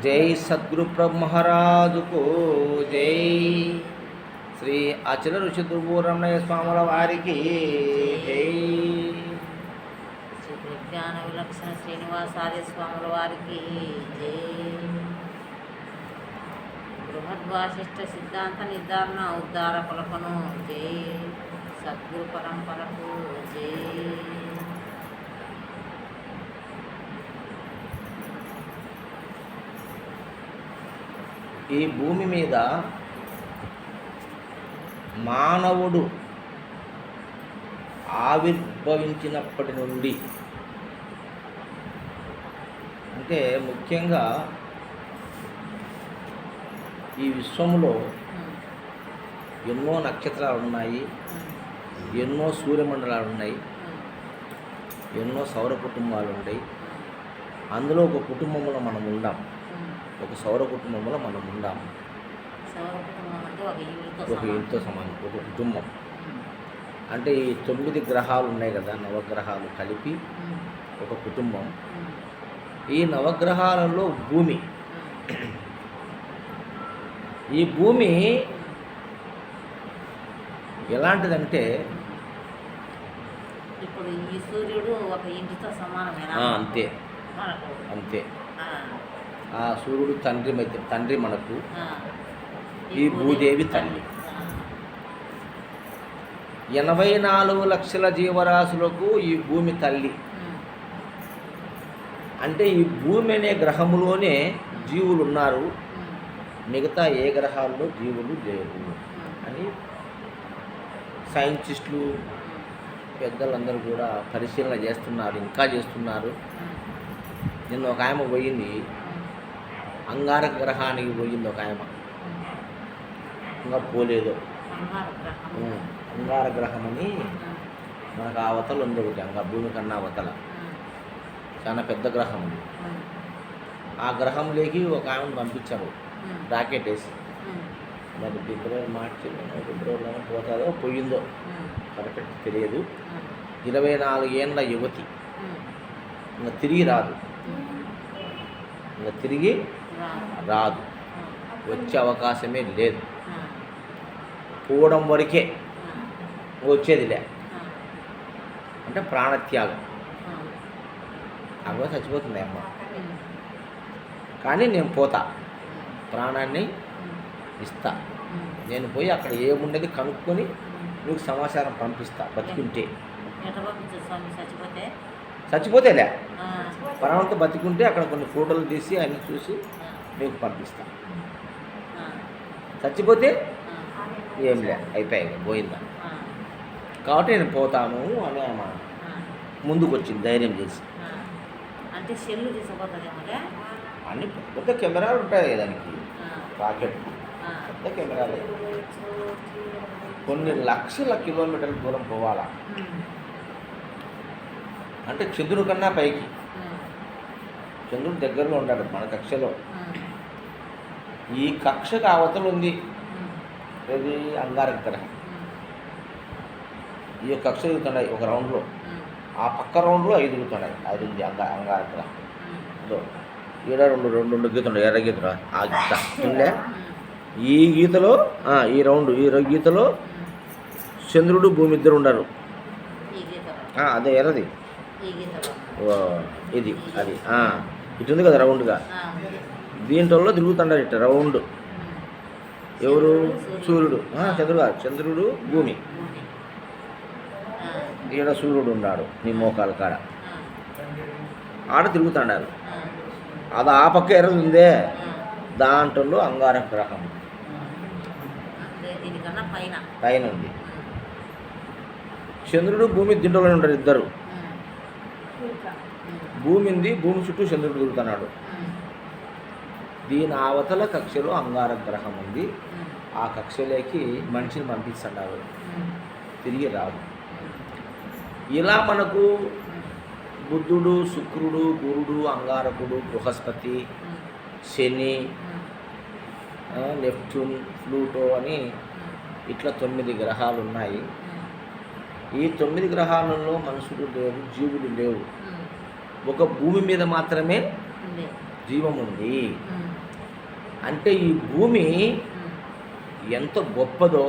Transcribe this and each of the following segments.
జై సద్గురు బ్రహ్మరాజుకు జై. శ్రీ అచల ఋషి దుర్భూరమణయ్య స్వాముల వారికి జై. శ్రీ విజ్ఞాన విలక్షణ శ్రీనివాసార్య స్వాముల వారికి జై. బృహద్వాసిష్ట సిద్ధాంత నిర్ధారణ ఉద్ధారకులకు జై. సద్గురు పరంపరకు జై. ఈ భూమి మీద మానవుడు ఆవిర్భవించినప్పటి నుండి, అంటే ముఖ్యంగా ఈ విశ్వములో ఎన్నో నక్షత్రాలు ఉన్నాయి, ఎన్నో సూర్యమండలాలు ఉన్నాయి, ఎన్నో సౌర కుటుంబాలు ఉన్నాయి. అందులో ఒక కుటుంబంలో మనం ఉండాం, ఒక సౌర కుటుంబంలో మనం ఉండాం. ఒక ఇంటితో సమానం, ఒక కుటుంబం. అంటే ఈ 9 గ్రహాలు ఉన్నాయి కదా, నవగ్రహాలు కలిపి ఒక కుటుంబం. ఈ నవగ్రహాలలో భూమి, ఈ భూమి ఎలాంటిదంటే ఇప్పుడు ఈ సూర్యుడు ఒక ఇంటితో సమానమేనా? అంతే అంతే. ఆ సూర్యుడు తండ్రి మనకు, ఈ భూదేవి తల్లి. 84 లక్షల జీవరాశులకు ఈ భూమి తల్లి. అంటే ఈ భూమి అనే గ్రహములోనే జీవులు ఉన్నారు, మిగతా ఏ గ్రహాల్లో జీవులు లేవు అని సైంటిస్టులు పెద్దలందరూ కూడా పరిశీలన చేస్తున్నారు, ఇంకా చేస్తున్నారు. నిన్న ఒక ఆమె పోయింది, అంగారక గ్రహానికి పోయింది ఒక ఆమె, ఇంకా పోలేదు. అంగార గ్రహం అని మనకు అవతల ఉంది ఒకటి, అంగా భూమి కన్నా అవతల చాలా పెద్ద గ్రహం ఉంది. ఆ గ్రహంలోకి ఒక ఆమెను పంపించారు రాకెట్ వేసి. మరి మార్చి ఫిబ్రవరిలో పోతారో పోయిందో కరెక్ట్ తెలియదు. 24 ఏళ్ళ యువతి, ఇంకా తిరిగి రాదు, ఇంకా తిరిగి రాదు, వచ్చే అవకాశమే లేదు. పోవడం వరకే, వచ్చేదిలే. అంటే ప్రాణత్యాగం. అవ్వ చచ్చిపోతుంది అమ్మ, కానీ నేను పోతా, ప్రాణాన్ని ఇస్తా, నేను పోయి అక్కడ ఏముండేది కనుక్కొని నీకు సమాచారం పంపిస్తా. బతికుంటే చచ్చిపోతేలే, ప్రాణంతో బతికుంటే అక్కడ కొన్ని ఫోటోలు తీసి అన్ని చూసి మీకు పంపిస్తా. చచ్చిపోతే ఏం లే, అయిపోయాయి, పోయిందా. కాబట్టి నేను పోతాను అని ఆమె ముందుకు వచ్చింది ధైర్యం చేసి. అంటే సెల్లు తీసుకుపోతుంది అన్ని పెద్ద కెమెరాలు ఉంటాయి దానికి, రాకెట్ పెద్ద కెమెరాలు. కొన్ని లక్షల కిలోమీటర్ల దూరం పోవాలా, అంటే చంద్రుడి కన్నా పైకి. చంద్రుడు దగ్గరలో ఉంటాడు మన కక్షలో, ఈ కక్షకు అవతల ఉంది ఇది అంగారక గ్రహం. ఈ కక్ష తిరుగుతున్నాయి ఒక రౌండ్లో, ఆ పక్క రౌండ్లో 5 తిరుగుతున్నాయి. అది ఉంది అంగారక గ్రహం. ఈడ రెండు గీతలు, ఎర్ర గీతలు, ఆ గీత ఉండే. ఈ గీతలో ఈ రౌండ్, ఈ గీతలో చంద్రుడు భూమి ఇద్దరు ఉండరు. అదే ఎర్రది ఇది, అది ఇటు ఉంది కదా రౌండ్గా, దీంట్లో తిరుగుతుంటారు ఇట్ట రౌండ్. ఎవరు? సూర్యుడు, చంద్రుడు భూమి. ఈడ సూర్యుడు ఉన్నాడు నీ మోకాల కాడ, ఆడ తిరుగుతున్నాడు. అది ఆ పక్క ఎర్రది ఉందే, దాంట్లో అంగారక గ్రహం పైన ఉంది. చంద్రుడు భూమి దీంట్లోనే ఉంటారు ఇద్దరు. భూమి ఉంది, భూమి చుట్టూ చంద్రుడు తిరుగుతున్నాడు. దీని అవతల కక్షలో అంగారక గ్రహం ఉంది. ఆ కక్షలోకి మనిషిని పంపిస్తున్నారు, తిరిగి రాదు. ఇలా మనకు బుద్ధుడు, శుక్రుడు, గురుడు, అంగారకుడు, బృహస్పతి, శని, నెప్ట్యూన్, ప్లూటో అని ఇట్లా 9 గ్రహాలు ఉన్నాయి. ఈ 9 గ్రహాలలో మనుషులు లేవు, జీవులు లేవు. ఒక భూమి మీద మాత్రమే జీవం ఉంది. అంటే ఈ భూమి ఎంత గొప్పదో,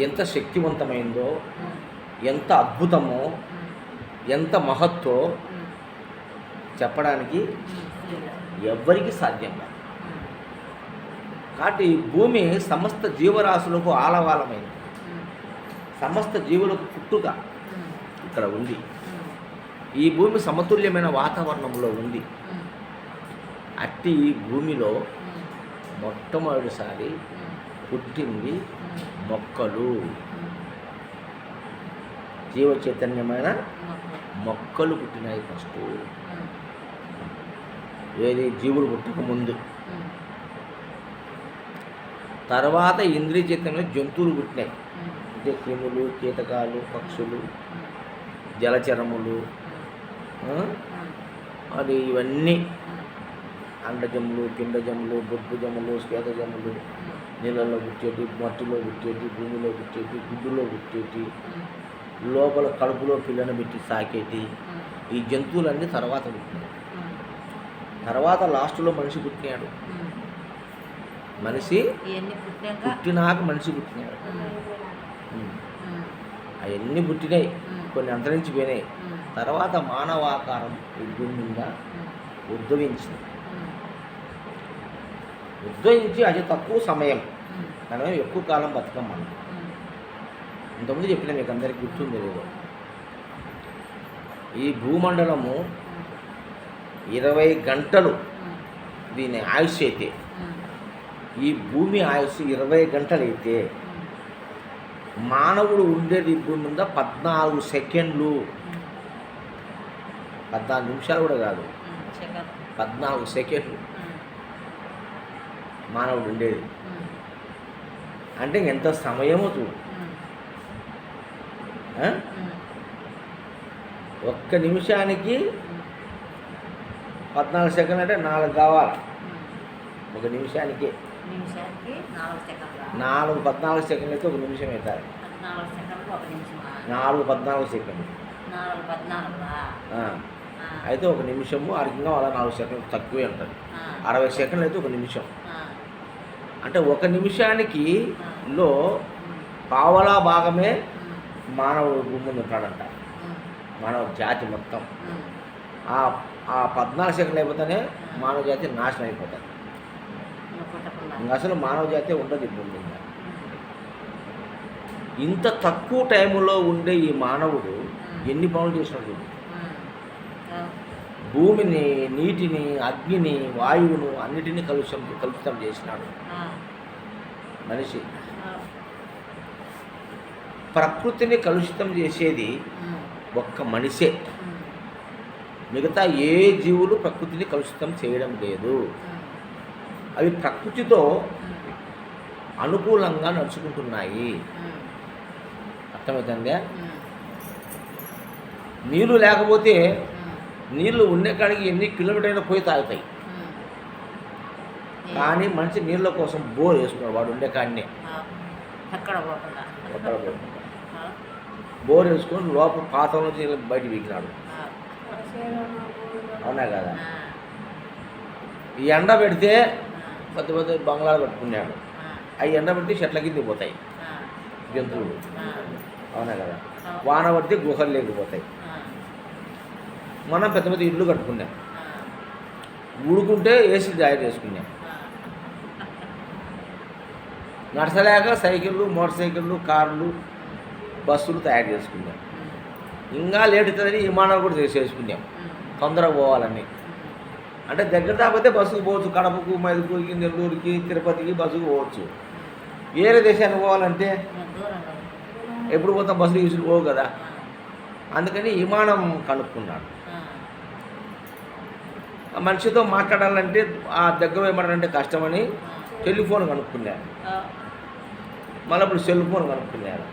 ఎంత శక్తివంతమైందో, ఎంత అద్భుతమో, ఎంత మహత్తో చెప్పడానికి ఎవ్వరికీ సాధ్యం కాదు. కాబట్టి భూమి సమస్త జీవరాశులకు ఆలవాలమైంది, సమస్త జీవులకు పుట్టుక ఇక్కడ ఉంది. ఈ భూమి సమతుల్యమైన వాతావరణంలో ఉంది. అట్టి ఈ భూమిలో మొట్టమొదటిసారి పుట్టింది మొక్కలు, జీవ చైతన్యమైన మొక్కలు పుట్టినాయి ఫస్ట్. ఏది జీవులు పుట్టక ముందు. తర్వాత ఇంద్రియ చైతన్యంలో జంతువులు పుట్టినాయి. అంటే క్రిములు, కీటకాలు, పక్షులు, జలచరములు, అది ఇవన్నీ అండజములు, పిండజములు, బొద్భుజములు, శ్వేతజములు, నీళ్ళలో పుట్టేటి, మట్టిలో పుట్టేటి, భూమిలో పుట్టేటి, గుడ్డులో పుట్టేటి, లోపల కడుపులో పిల్లను పెట్టి సాకేటి ఈ జంతువులన్నీ తర్వాత పుట్టినాయి. తర్వాత లాస్ట్లో మనిషి పుట్టినాడు. మనిషి పుట్టినాక మనిషి పుట్టినాడు. అవన్నీ పుట్టినాయి, కొన్ని అంతరించిపోయినాయి. తర్వాత మానవాకారం ఈ భూమి మీద ఉద్భవించింది. ఉద్భవించి అతి తక్కువ సమయం, మనం ఎక్కువ కాలం బతకం. మనం ఇంతకుముందు చెప్పిన మీకు అందరికీ గుర్తుంది లేదు, ఈ భూమండలము 20 గంటలు దీని ఆయుష్ అయితే, ఈ భూమి ఆయుష్ 20 గంటలు అయితే, మానవుడు ఉండేది ఈ భూమి మీద 14 సెకండ్లు, 14 నిమిషాలు కూడా కాదు, 14 సెకండ్లు మానవుడు ఉండేది. అంటే ఎంత సమయమో చూడు. ఒక్క నిమిషానికి 14 సెకండ్లు అంటే 4 కావాలి. ఒక నిమిషానికి 14 సెకండ్లు అయితే ఒక నిమిషం అవుతారు. 14 సెకండ్లు అయితే ఒక నిమిషము అర్థంగా అలా 4 సెకండ్లు తక్కువే ఉంటుంది. 60 సెకండ్లు అయితే ఒక నిమిషం. అంటే ఒక నిమిషానికి లో పావలా భాగమే మానవుడు భూమి మీద ఉంటాడంట, మానవ జాతి మొత్తం. ఆ 14 సెకండ్లు అయిపోతేనే మానవ జాతి నాశనం అయిపోతుంది. ఇంకా అసలు మానవ జాతి ఉండదు ఈ భూమి మీద. ఇంత తక్కువ టైంలో ఉండే ఈ మానవుడు ఎన్ని పనులు చేసినట్టు, భూమిని, నీటిని, అగ్నిని, వాయువును అన్నిటినీ కలుషితం చేసినాడు మనిషి. ప్రకృతిని కలుషితం చేసేది ఒక్క మనిషే. మిగతా ఏ జీవులు ప్రకృతిని కలుషితం చేయడం లేదు. అవి ప్రకృతితో అనుకూలంగా నడుచుకుంటున్నాయి. అర్థమవుతుందా? నీళ్ళు లేకపోతే నీళ్ళు ఉండే కాడికి ఎన్ని కిలోమీటర్లు పోయి తాగుతాయి. కానీ మనిషి నీళ్ళ కోసం బోర్ వేసుకున్నాడు. వాడు ఉండే కాడినే ఎక్కడ పోకుండా బోర్ వేసుకొని లోపల పాతం నుంచి బయట వీకినాడు. అవునా కదా? ఈ ఎండ పెడితే పెద్ద పెద్ద బంగ్లాలు కట్టుకున్నాడు. అవి ఎండ పెడితే చెట్ల కింద పోతాయి జంతువులు. అవునా కదా? వాన పడితే గుహలు లేకపోతాయి. మనం పెద్ద పెద్ద ఇల్లు కట్టుకున్నాం, ఊడుకుంటే ఏసీ తయారు చేసుకున్నాం. నడచలేక సైకిళ్ళు, మోటార్ సైకిళ్ళు, కార్లు, బస్సులు తయారు చేసుకున్నాం. ఇంకా లేట్ అవుతుందని విమానాలు కూడా చేసుకున్నాం తొందరగా పోవాలని. అంటే దగ్గర దాకపోతే బస్సుకు పోవచ్చు. కడపకు, మైదుకూరికి, నెల్లూరుకి, తిరుపతికి బస్సుకు పోవచ్చు. వేరే దేశానికి పోవాలంటే ఎప్పుడు పోతాం, బస్సులు తీసుకు పోవు కదా. అందుకని విమానం కనుక్కున్నాడు. మనిషితో మాట్లాడాలంటే ఆ దగ్గర ఏమంటారంటే కష్టమని టెలిఫోన్ కనుక్కున్నారు. మళ్ళీ ఇప్పుడు సెల్ ఫోన్ కనుక్కున్నారు.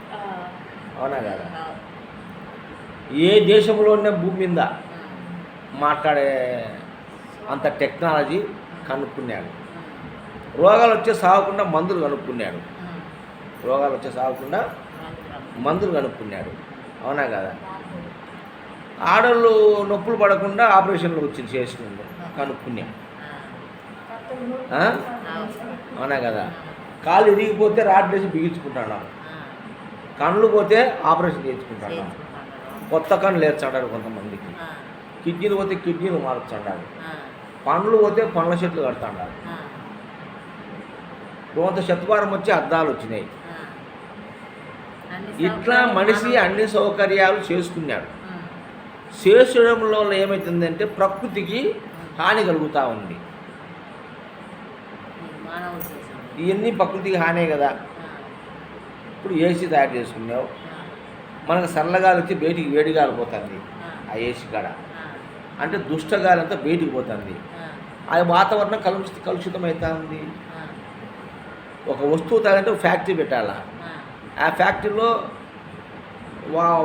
అవునా కదా? ఏ దేశంలో ఉన్న భూమి మీద మాట్లాడే అంత టెక్నాలజీ కనుక్కున్నాడు. రోగాలు వచ్చే సాగకుండా మందులు కనుక్కున్నాడు. రోగాలు వచ్చే సాగకుండా మందులు కనుక్కున్నాడు. అవునా కదా? ఆడళ్ళు నొప్పులు పడకుండా ఆపరేషన్లు వచ్చి చేస్తుంది. కను పుణ్యం. ఆ, అవునా కదా? కాళ్ళు ఇరిగిపోతే రాడ్ వేసి బిగించుకుంటున్నాం, కళ్ళు పోతే ఆపరేషన్ చేయించుకుంటున్నాం, కొత్త కళ్ళు లేర్చంటారు కొంతమందికి, కిడ్నీలు పోతే కిడ్నీలు మార్చుంటారు, పండ్లు పోతే పండ్ల చెట్లు కడుతుంటారు, కొంత శతవారం వచ్చి అద్దాలు వచ్చినాయి. ఇట్లా మనిషి అన్ని సౌకర్యాలు చేసుకున్నాడు. చేసడంలో ఏమవుతుందంటే ప్రకృతికి హాని కలుగుతూ ఉంది. ఇవన్నీ ప్రకృతికి హానే కదా. ఇప్పుడు ఏసీ తయారు చేసుకున్నావు, మనకు చల్లగాలి వచ్చి బయటికి వేడిగాలి పోతుంది. ఆ ఏసీ కాడ అంటే దుష్టగాలి అంతా బయటికి పోతుంది. ఆ వాతావరణం కలుషితం అవుతుంది. ఒక వస్తువు తాగంటే ఫ్యాక్టరీ పెట్టాలా, ఆ ఫ్యాక్టరీలో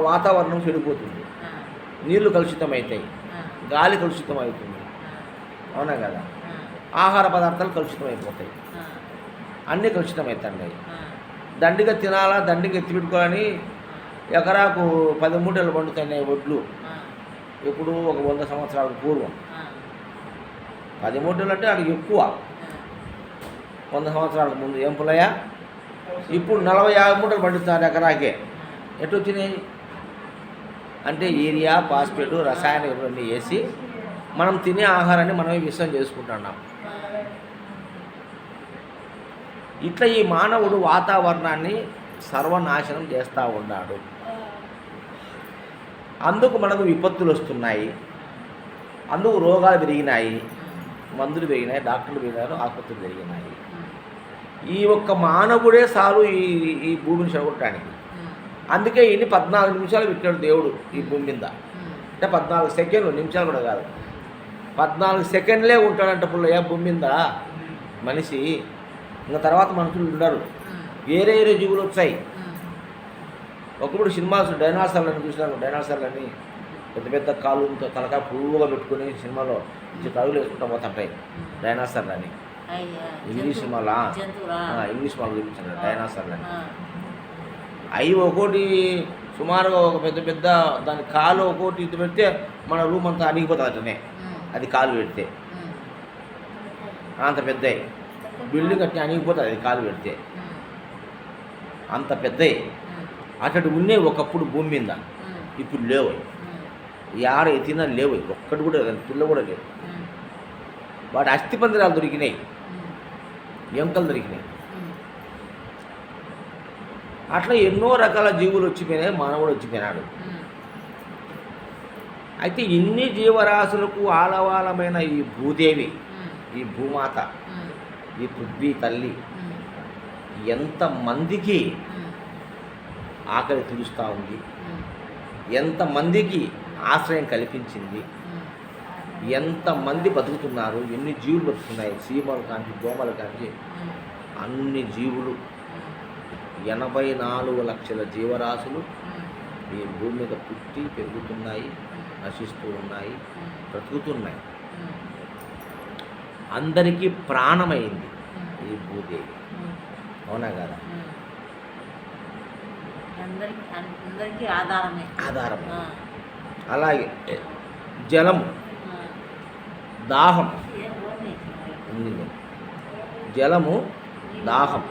వాతావరణం చెడిపోతుంది, నీళ్లు కలుషితం అవుతాయి, గాలి కలుషితం అవుతుంది. అవునా కదా? ఆహార పదార్థాలు కలుషితం అయిపోతాయి, అన్నీ కలుషితం అవుతున్నాయి. దండిగా తినాలా, దండిగా ఎత్తిపెట్టుకోవాలని ఎకరాకు 10 మూటలు పండుతున్నాయి వడ్లు. ఇప్పుడు ఒక 100 సంవత్సరాల పూర్వం 10 మూటలు అంటే అది ఎక్కువ. 100 సంవత్సరాలకు ముందు ఏం పుల్లయ్య, ఇప్పుడు 40-50 మూటలు పండిస్తున్నారు ఎకరాకే. ఎటు వచ్చినాయి అంటే యూరియా, ఫాస్ఫేట్, రసాయన ఎరువులన్నీ వేసి మనం తినే ఆహారాన్ని మనమే విషం చేసుకుంటున్నాం. ఇట్లా ఈ మానవుడు వాతావరణాన్ని సర్వనాశనం చేస్తూ ఉన్నాడు. అందుకు మనకు విపత్తులు వస్తున్నాయి, అందుకు రోగాలు పెరిగినాయి, మందులు పెరిగినాయి, డాక్టర్లు పెరిగినారు, ఆసుపత్రులు పెరిగినాయి. ఈ ఒక్క మానవుడే చాలు ఈ భూమిని చెడగొట్టడానికి. అందుకే ఈయన్ని 14 నిమిషాలు పెట్టాడు దేవుడు ఈ భూమి మీద. అంటే 14 సెకండ్లు, నిమిషాలు కూడా కాదు, 14 సెకండ్లే ఉంటాడంట పుల్లయ్య భూమి మీద మనిషి. ఇంకా తర్వాత మనుషులు ఉండరు, వేరే జీవులు వచ్చాయి. ఒకప్పుడు సినిమాస్ డైనాసర్లని చూసినారు. డైనాసర్లని పెద్ద పెద్ద కాళ్ళతో తలకాయ పువ్వుగా పెట్టుకుని సినిమాలో కవులు వేసుకుంటూ పోతుంటాయి డైనాసర్లని. ఇంగ్లీష్ సినిమాలో చూపించారు డైనాసర్లని. అవి ఒక్కోటి సుమారుగా ఒక పెద్ద పెద్ద దాని కాలు ఒక్కోటి ఇది పెడితే మన రూమ్ అంతా అణిగిపోతుంది అట్లనే. అది కాలు పెడితే అంత పెద్దవి, బిల్డింగ్ అట్లా అణిగిపోతుంది అది కాలు పెడితే, అంత పెద్దవి. అటు ఉన్నాయి ఒకప్పుడు భూమి మీద, ఇప్పుడు లేవు. యాడ ఎత్తినా లేవు, ఒక్కటి కూడా పిల్ల కూడా లేవు. వాటి అస్థిపంజరాలు దొరికినాయి, ఎముకలు దొరికినాయి. అట్లా ఎన్నో రకాల జీవులు వచ్చిపోయినాయి, మానవుడు వచ్చిపోయినాడు. అయితే ఇన్ని జీవరాశులకు ఆలవాలమైన ఈ భూదేవి, ఈ భూమాత, ఈ పృథ్వీ తల్లి ఎంతమందికి ఆకలి తీరుస్తూ ఉంది, ఎంతమందికి ఆశ్రయం కల్పించింది, ఎంతమంది బతుకుతున్నారు, ఎన్ని జీవులు బతుకుతున్నాయి. చీమలు కానీ, దోమలు కానీ, అన్ని జీవులు 84 లక్షల జీవరాశులు ఈ భూమి మీద పుట్టి పెరుగుతున్నాయి, నశిస్తూ ఉన్నాయి, బ్రతుకుతున్నాయి. అందరికీ ప్రాణమైంది ఈ భూదేవి. అవునా కదా? ఆధారం. అలాగే జలము, దాహం, జలము, దాహం.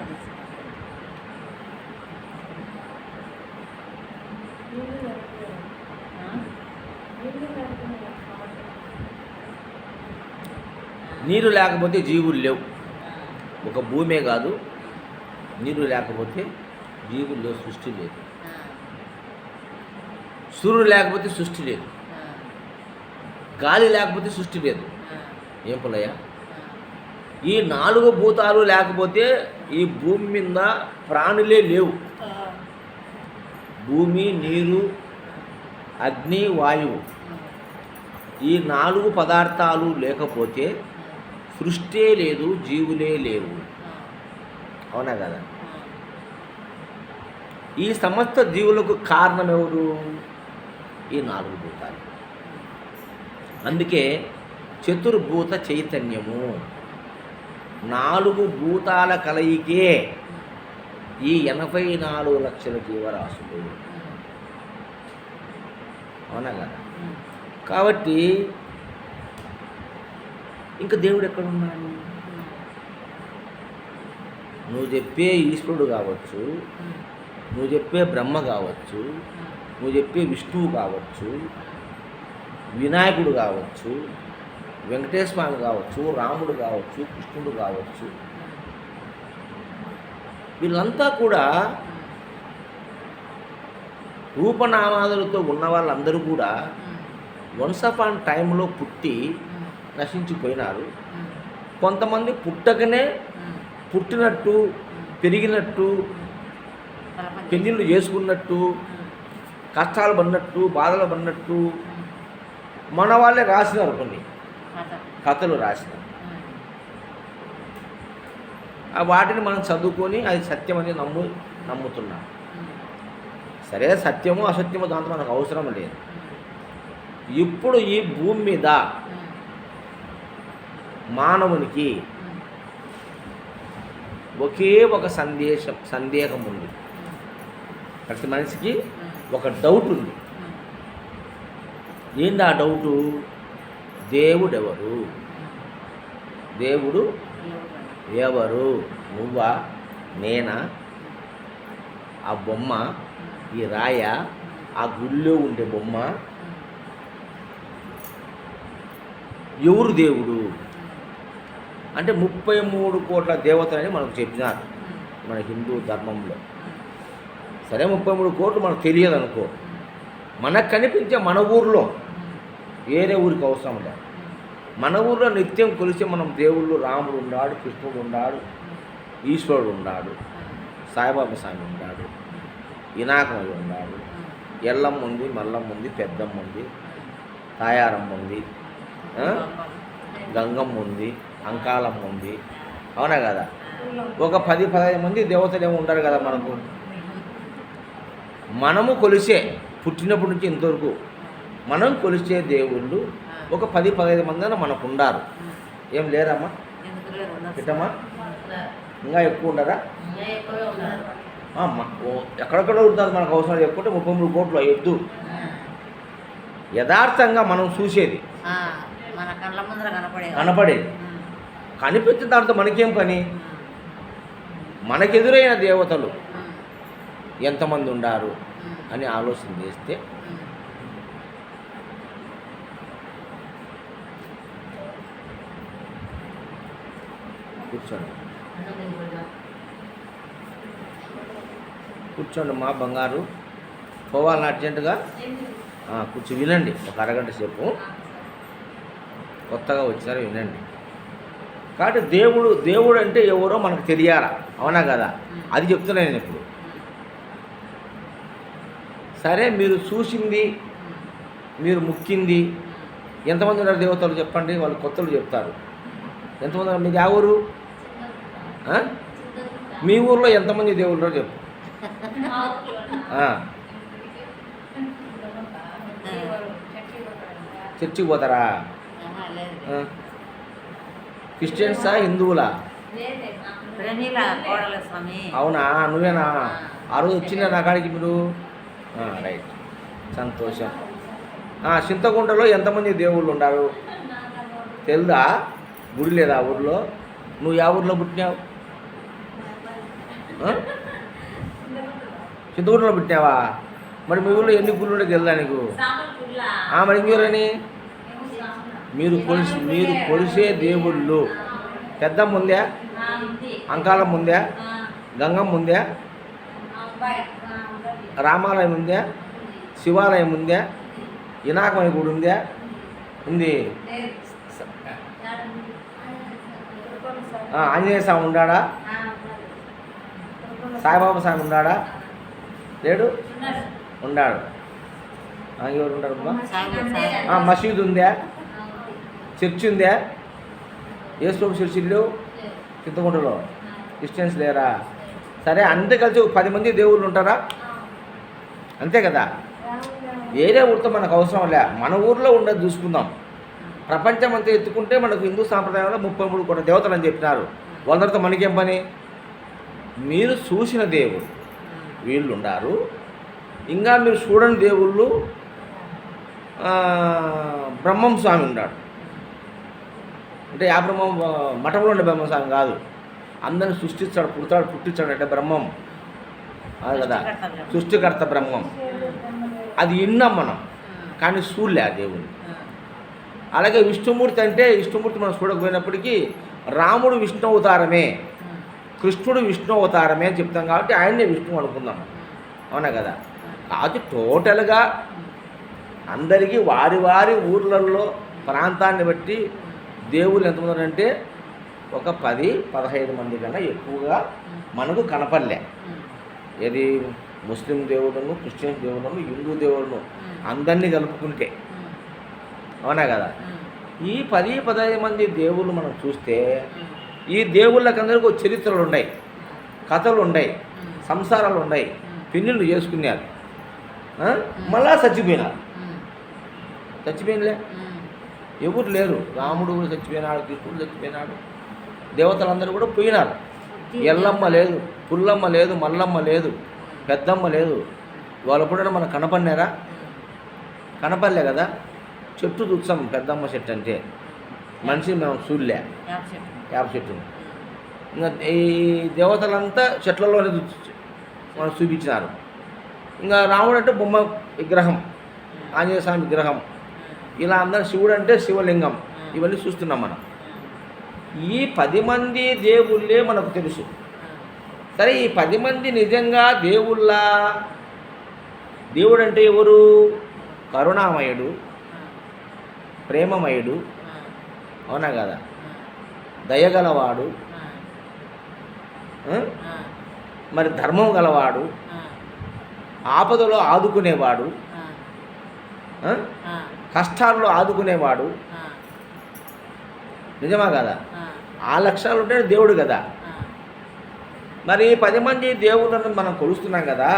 నీరు లేకపోతే జీవులు లేవు. ఒక భూమే కాదు, నీరు లేకపోతే జీవులు లేవు, సృష్టి లేదు. సూర్యుడు లేకపోతే సృష్టి లేదు, గాలి లేకపోతే సృష్టి లేదు. ఏం పుల్లయ్య? ఈ 4 భూతాలు లేకపోతే ఈ భూమి మీద ప్రాణులే లేవు. భూమి, నీరు, అగ్ని, వాయువు, ఈ 4 పదార్థాలు లేకపోతే సృష్టి లేదు, జీవులే లేవు. అవునా కదా? ఈ సమస్త జీవులకు కారణం ఎవరు? ఈ 4 భూతాలు. అందుకే చతుర్భూత చైతన్యము, 4 భూతాల కలయికే ఈ 84 లక్షల జీవరాశులు. అవునా కదా? కాబట్టి ఇంకా దేవుడు ఎక్కడ ఉన్నాడు? నువ్వు చెప్పే ఈశ్వరుడు కావచ్చు, నువ్వు చెప్పే బ్రహ్మ కావచ్చు, నువ్వు చెప్పే విష్ణువు కావచ్చు, వినాయకుడు కావచ్చు, వెంకటేశ్వర స్వామి కావచ్చు, రాముడు కావచ్చు, కృష్ణుడు కావచ్చు, వీళ్ళంతా కూడా రూపనామాదులతో ఉన్న వాళ్ళందరూ కూడా వన్స్ అపాన్ టైంలో పుట్టి నశించిపోయినారు. కొంతమంది పుట్టకనే పుట్టినట్టు, పెరిగినట్టు, పెళ్ళిళ్ళు చేసుకున్నట్టు, కష్టాలు పడినట్టు, బాధలు పడినట్టు మన వాళ్ళే రాసినారు, కొన్ని కథలు రాసినారు. వాటిని మనం చదువుకొని అది సత్యమని నమ్ముతున్నాం. సరే, సత్యము అసత్యము దాంట్లో మనకు అవసరం లేదు. ఇప్పుడు ఈ భూమి మీద మానవునికి ఒకే ఒక సందేహం ఉంది. ప్రతి మనిషికి ఒక డౌట్ ఉంది. ఏంది ఆ డౌటు? దేవుడు ఎవరు? దేవుడు ఎవరు? నువ్వా, నేనా, ఆ బొమ్మ, ఈ రాయ, ఆ గుళ్ళో ఉండే బొమ్మ, ఎవరు దేవుడు అంటే 33 కోట్ల దేవతలని మనకు చెప్పినారు మన హిందూ ధర్మంలో. సరే, 33 కోట్లు మనకు తెలియదు అనుకో. మనకు కనిపించే మన ఊర్లో, వేరే ఊరికి అవసరం లేదు, మన ఊర్లో నిత్యం కొలిసే మనం దేవుళ్ళు రాముడు ఉన్నాడు, కృష్ణుడు ఉన్నాడు, ఈశ్వరుడు ఉన్నాడు, సాయిబాబా స్వామి ఉన్నాడు, వినాయకుడు ఉన్నాడు, ఎల్లమ్మ ఉంది, మల్లమ్మ ఉంది, పెద్దమ్మ ఉంది, తాయారమ్మ ఉంది, గంగమ్మ ఉంది, అంకాలమ్మ ఉంది. అవునా కదా? ఒక 10-15 మంది దేవతలు ఏమి ఉంటారు కదా మనకు. మనము కొలిసే, పుట్టినప్పటి నుంచి ఇంతవరకు మనం కొలిసే దేవుళ్ళు ఒక 10-15 మంది మనకు ఉండారు. ఏం లేరమ్మా? పెట్టమ్మా, ఇంకా ఎక్కువ ఉండరా? ఎక్కడెక్కడ ఉంటుంది మనకు అవసరం చెప్పుకుంటే 33 కోట్లు అయ్యొద్దు. యథార్థంగా మనం చూసేది, కనపడేది, కనిపించిన దాంతో మనకేం పని? మనకెదురైన దేవతలు ఎంతమంది ఉండారు అని ఆలోచన చేస్తే కూర్చోండి మా బంగారు. పోవాలని అర్జెంటుగా కూర్చో, వినండి ఒక అరగంట సేపు. కొత్తగా వచ్చారు, వినండి. కాబట్టి దేవుడు అంటే ఎవరో మనకు తెలియాలా, అవునా కదా? అది చెప్తున్నాను నేను ఇప్పుడు. సరే, మీరు చూసింది, మీరు ముక్కింది ఎంతమంది ఉన్నారు దేవతలు చెప్పండి. వాళ్ళు కొత్తలు చెప్తారు. ఎంతమంది ఉన్నారు? మీది ఆ ఊరు? మీ ఊర్లో ఎంతమంది దేవుళ్ళు చెప్పు. చర్చికి పోతారా? క్రిస్టియన్సా, హిందువులా? అవునా? నువ్వేనా? ఆ రోజు వచ్చిందా నా కాడికి మీరు? రైట్, సంతోషం. చింతకుంటలో ఎంతమంది దేవుళ్ళు ఉన్నారు తెలుదా? గుడి లేదా ఊర్లో? నువ్వు ఏ ఊర్లో పుట్టినావు? చింతకుంటలో పుట్టినావా? మరి మీ ఊళ్ళో ఎన్ని గుళ్ళు ఉండే తెలుదా నీకు? మరి ఇంకెవరని? మీరు కొలిసే దేవుళ్ళు పెద్దమ్మ ఉందా, అంకాలమ్మ ఉందా, గంగమ్మ ఉందా, రామాలయం ఉందా, శివాలయం ఉందా, వినాయకమయ్య గుడి ఉందా? ఉంది. ఆంజనేయ స్వామి ఉన్నాడా? సాయిబాబా స్వామి ఉన్నాడా? లేడు? ఉన్నాడు. ఎవరు ఉంటారు? మసీదు ఉందా? చర్చి ఉందా? యేసు చర్చిలు చింతకుంటలో. క్రిస్టియన్స్ లేరా? సరే, అంతే కలిసి 10 మంది దేవుళ్ళు ఉంటారా? అంతే కదా? వేరే ఊరితో మనకు అవసరం లే, మన ఊర్లో ఉండేది చూసుకుందాం. ప్రపంచం అంతా ఎత్తుకుంటే మనకు హిందూ సాంప్రదాయంలో 33 కోట్ల దేవతలు అని చెప్పినారు. వాళ్ళతో మనకేం పని? మీరు చూసిన దేవుడు వీళ్ళు ఉన్నారు. ఇంకా మీరు చూడని దేవుళ్ళు బ్రహ్మం స్వామి ఉన్నాడు. అంటే ఆ బ్రహ్మం మఠంలో ఉండే బ్రహ్మస్వామి కాదు, అందరిని సృష్టిస్తాడు, పుడతాడు, పుట్టించాడు అంటే బ్రహ్మం అది కదా, సృష్టికర్త బ్రహ్మం. అది విన్నాం మనం, కానీ చూడలే ఆ దేవుని. అలాగే విష్ణుమూర్తి అంటే విష్ణుమూర్తి మనం చూడకపోయినప్పటికీ రాముడు విష్ణు అవతారమే, కృష్ణుడు విష్ణు అవతారమే అని చెప్తాం కాబట్టి ఆయన్నే విష్ణువు అనుకుందాం, అవునా కదా. కాబట్టి టోటల్గా అందరికీ వారి వారి ఊర్లలో ప్రాంతాన్ని బట్టి దేవుళ్ళు ఎంతమంది ఉన్నారంటే ఒక 10-15 మంది కన్నా ఎక్కువగా మనకు కనపడలే. ఏది ముస్లిం దేవుళ్ళను, క్రిస్టియన్ దేవుళ్ళను, హిందూ దేవుళ్ళను అందరినీ కలుపుకుంటే, అవునా కదా. ఈ 10-15 మంది దేవుళ్ళు మనం చూస్తే ఈ దేవుళ్ళకందరికీ ఒక చరిత్రలు ఉన్నాయి, కథలు ఉన్నాయి, సంసారాలు ఉన్నాయి, పెళ్ళిళ్ళు చేసుకున్నారు, మళ్ళా చచ్చిపోయినారు. చచ్చిపోయినలే, ఎవరు లేరు. రాముడు కూడా చచ్చిపోయినాడు, కృష్ణుడు చచ్చిపోయినాడు, దేవతలందరూ కూడా పోయినారు. ఎల్లమ్మ లేదు, పుల్లమ్మ లేదు, మల్లమ్మ లేదు, పెద్దమ్మ లేదు. వాళ్ళు కూడా మనకు కనపడినారా? కనపడలే కదా. చెట్టు చూస్తాం, పెద్దమ్మ చెట్టు అంటే మనిషిని మేము చూడలే, వేప చెట్టుని. ఇంకా ఈ దేవతలంతా చెట్లలోనే మనకు చూపించినారు. ఇంకా రాముడు అంటే బొమ్మ విగ్రహం, ఆంజనేయ స్వామి విగ్రహం, ఇలా అందరూ శివుడు అంటే శివలింగం, ఇవన్నీ చూస్తున్నాం మనం. ఈ 10 మంది దేవుళ్ళే మనకు తెలుసు. సరే, ఈ 10 మంది నిజంగా దేవుళ్ళ? దేవుడు అంటే ఎవరు? కరుణామయుడు, ప్రేమమయుడు, అవునా కదా, దయగలవాడు, మరి ధర్మం గలవాడు, ఆపదలో ఆదుకునేవాడు, కష్టాల్లో ఆదుకునేవాడు, నిజమా కదా. ఆ లక్షణాలు ఉంటే దేవుడు కదా. మరి 10 మంది దేవుళ్ళను మనం కొలుస్తున్నాం కదా,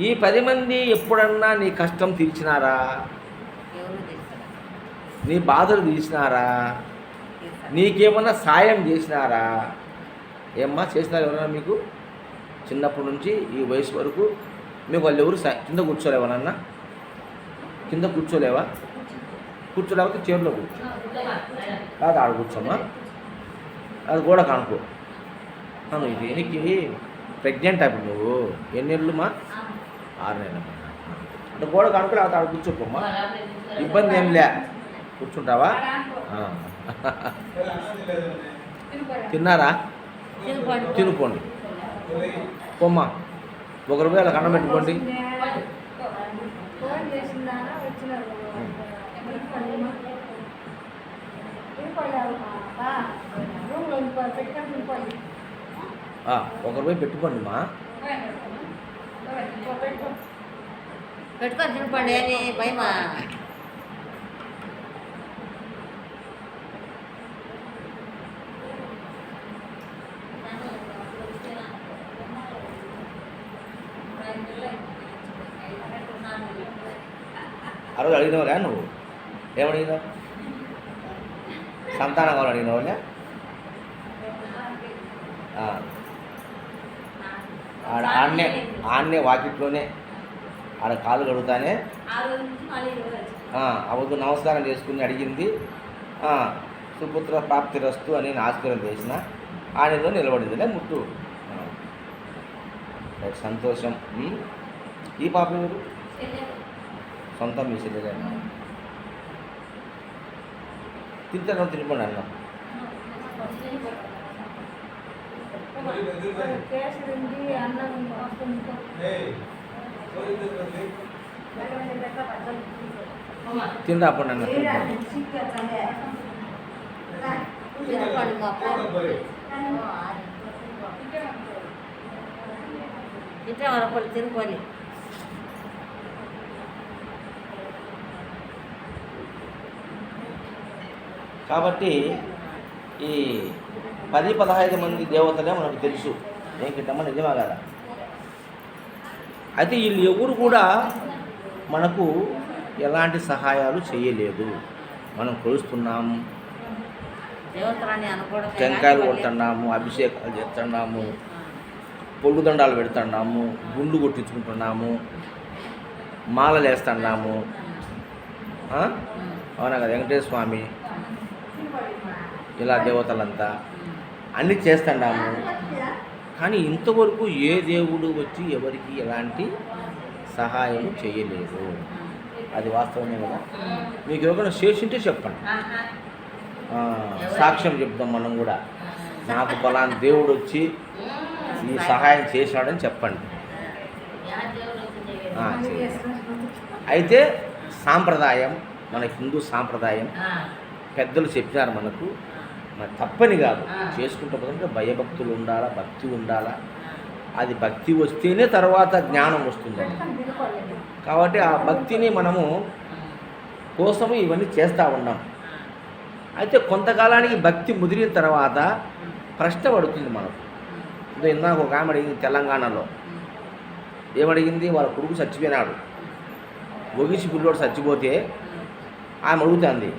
ఈ 10 మంది ఎప్పుడన్నా నీ కష్టం తీర్చినారా? నీ బాధలు తీర్చినారా? నీకేమన్నా సాయం చేసినారా? ఏమ్మా చేసినారు ఎవరన్నా మీకు? చిన్నప్పటి నుంచి ఈ వయసు వరకు మీకు వాళ్ళు ఎవరు కింద కూర్చోలేవనన్నా? కింద కూర్చోలేవా? కూర్చోలేకపోతే చైర్లో కూర్చో, కాదు ఆడ కూర్చోమ్మా, అది కూడా కానుకో. ఇది ఎనికి ప్రెగ్నెంట్ అయిపోయి నువ్వు ఎన్ని నెలలుమా? 6 నెలలమ్మా. అంటే గోడ కానుకో, లేకపోతే ఆడ కూర్చోపోమ్మా, ఇబ్బంది ఏం లే, కూర్చుంటావా? తిన్నారా? తినుకోండి పోమ్మా, ₹1 అలా కన్నం పెట్టుకోండి. ₹1 పెట్టుకోండి మా, పెట్టుకొని తినపండి అని భయమా. ఆ రోజు అడిగినవారా నువ్వు? ఏమడిగినావు? సంతానం కావాలి అడిగినవాళ్ళే? ఆడనే వాకిట్లోనే ఆడ కాలు కడుగుతానే అవద్దు నమస్కారం చేసుకుని అడిగింది. సుపుత్ర ప్రాప్తి రస్తు అని నేను ఆస్కారం చేసిన, ఆడలో నిలబడిందిలే ముట్టు. సంతోషం. ఈ పాప ఎవరు? సొంతం మీ చెల్లెలే. తింటాను, తినిపోండి అన్నం. తింటా అప్పుడు అన్న తింటే వరపల్లి తినుకోని. కాబట్టి ఈ 10-15 మంది దేవతలే మనకు తెలుసు. ఏంటమ్మా, నిజమా కదా. అయితే వీళ్ళు ఎవరు కూడా మనకు ఎలాంటి సహాయాలు చేయలేదు. మనం కొలుస్తున్నాము, టెంకాయలు కొడుతున్నాము, అభిషేకాలు చేస్తున్నాము, పొల్లు దండాలు పెడుతున్నాము, గుండు కొట్టించుకుంటున్నాము, మాలలు వేస్తున్నాము, అవునా కదా. వెంకటేశ్వర స్వామి ఇలా దేవతలంతా అన్నీ చేస్తున్నాము. కానీ ఇంతవరకు ఏ దేవుడు వచ్చి ఎవరికి ఎలాంటి సహాయం చేయలేదు. అది వాస్తవమే కదా. మీకు ఎవరైనా చేసింటే చెప్పండి, సాక్ష్యం చెప్తాం మనం కూడా. నాకు ఫలానా దేవుడు వచ్చి ఈ సహాయం చేశాడని చెప్పండి. అయితే సాంప్రదాయం, మన హిందూ సాంప్రదాయం పెద్దలు చెప్పినారు మనకు, మరి తప్పని కాదు, చేసుకుంటూ పోతుంటే భయభక్తులు ఉండాలా, భక్తి ఉండాలా. అది భక్తి వస్తేనే తర్వాత జ్ఞానం వస్తుందండి. కాబట్టి ఆ భక్తిని మనము కోసము ఇవన్నీ చేస్తూ ఉన్నాం. అయితే కొంతకాలానికి భక్తి ముదిరిన తర్వాత ప్రశ్న పడుతుంది మనకు. ఇందాక ఒక ఆమె అడిగింది తెలంగాణలో, ఏమడిగింది, వాళ్ళ కొడుకు చచ్చిపోయినాడు, ఒగిసి పిల్లోడు చచ్చిపోతే ఆమె అడుగుతుంది,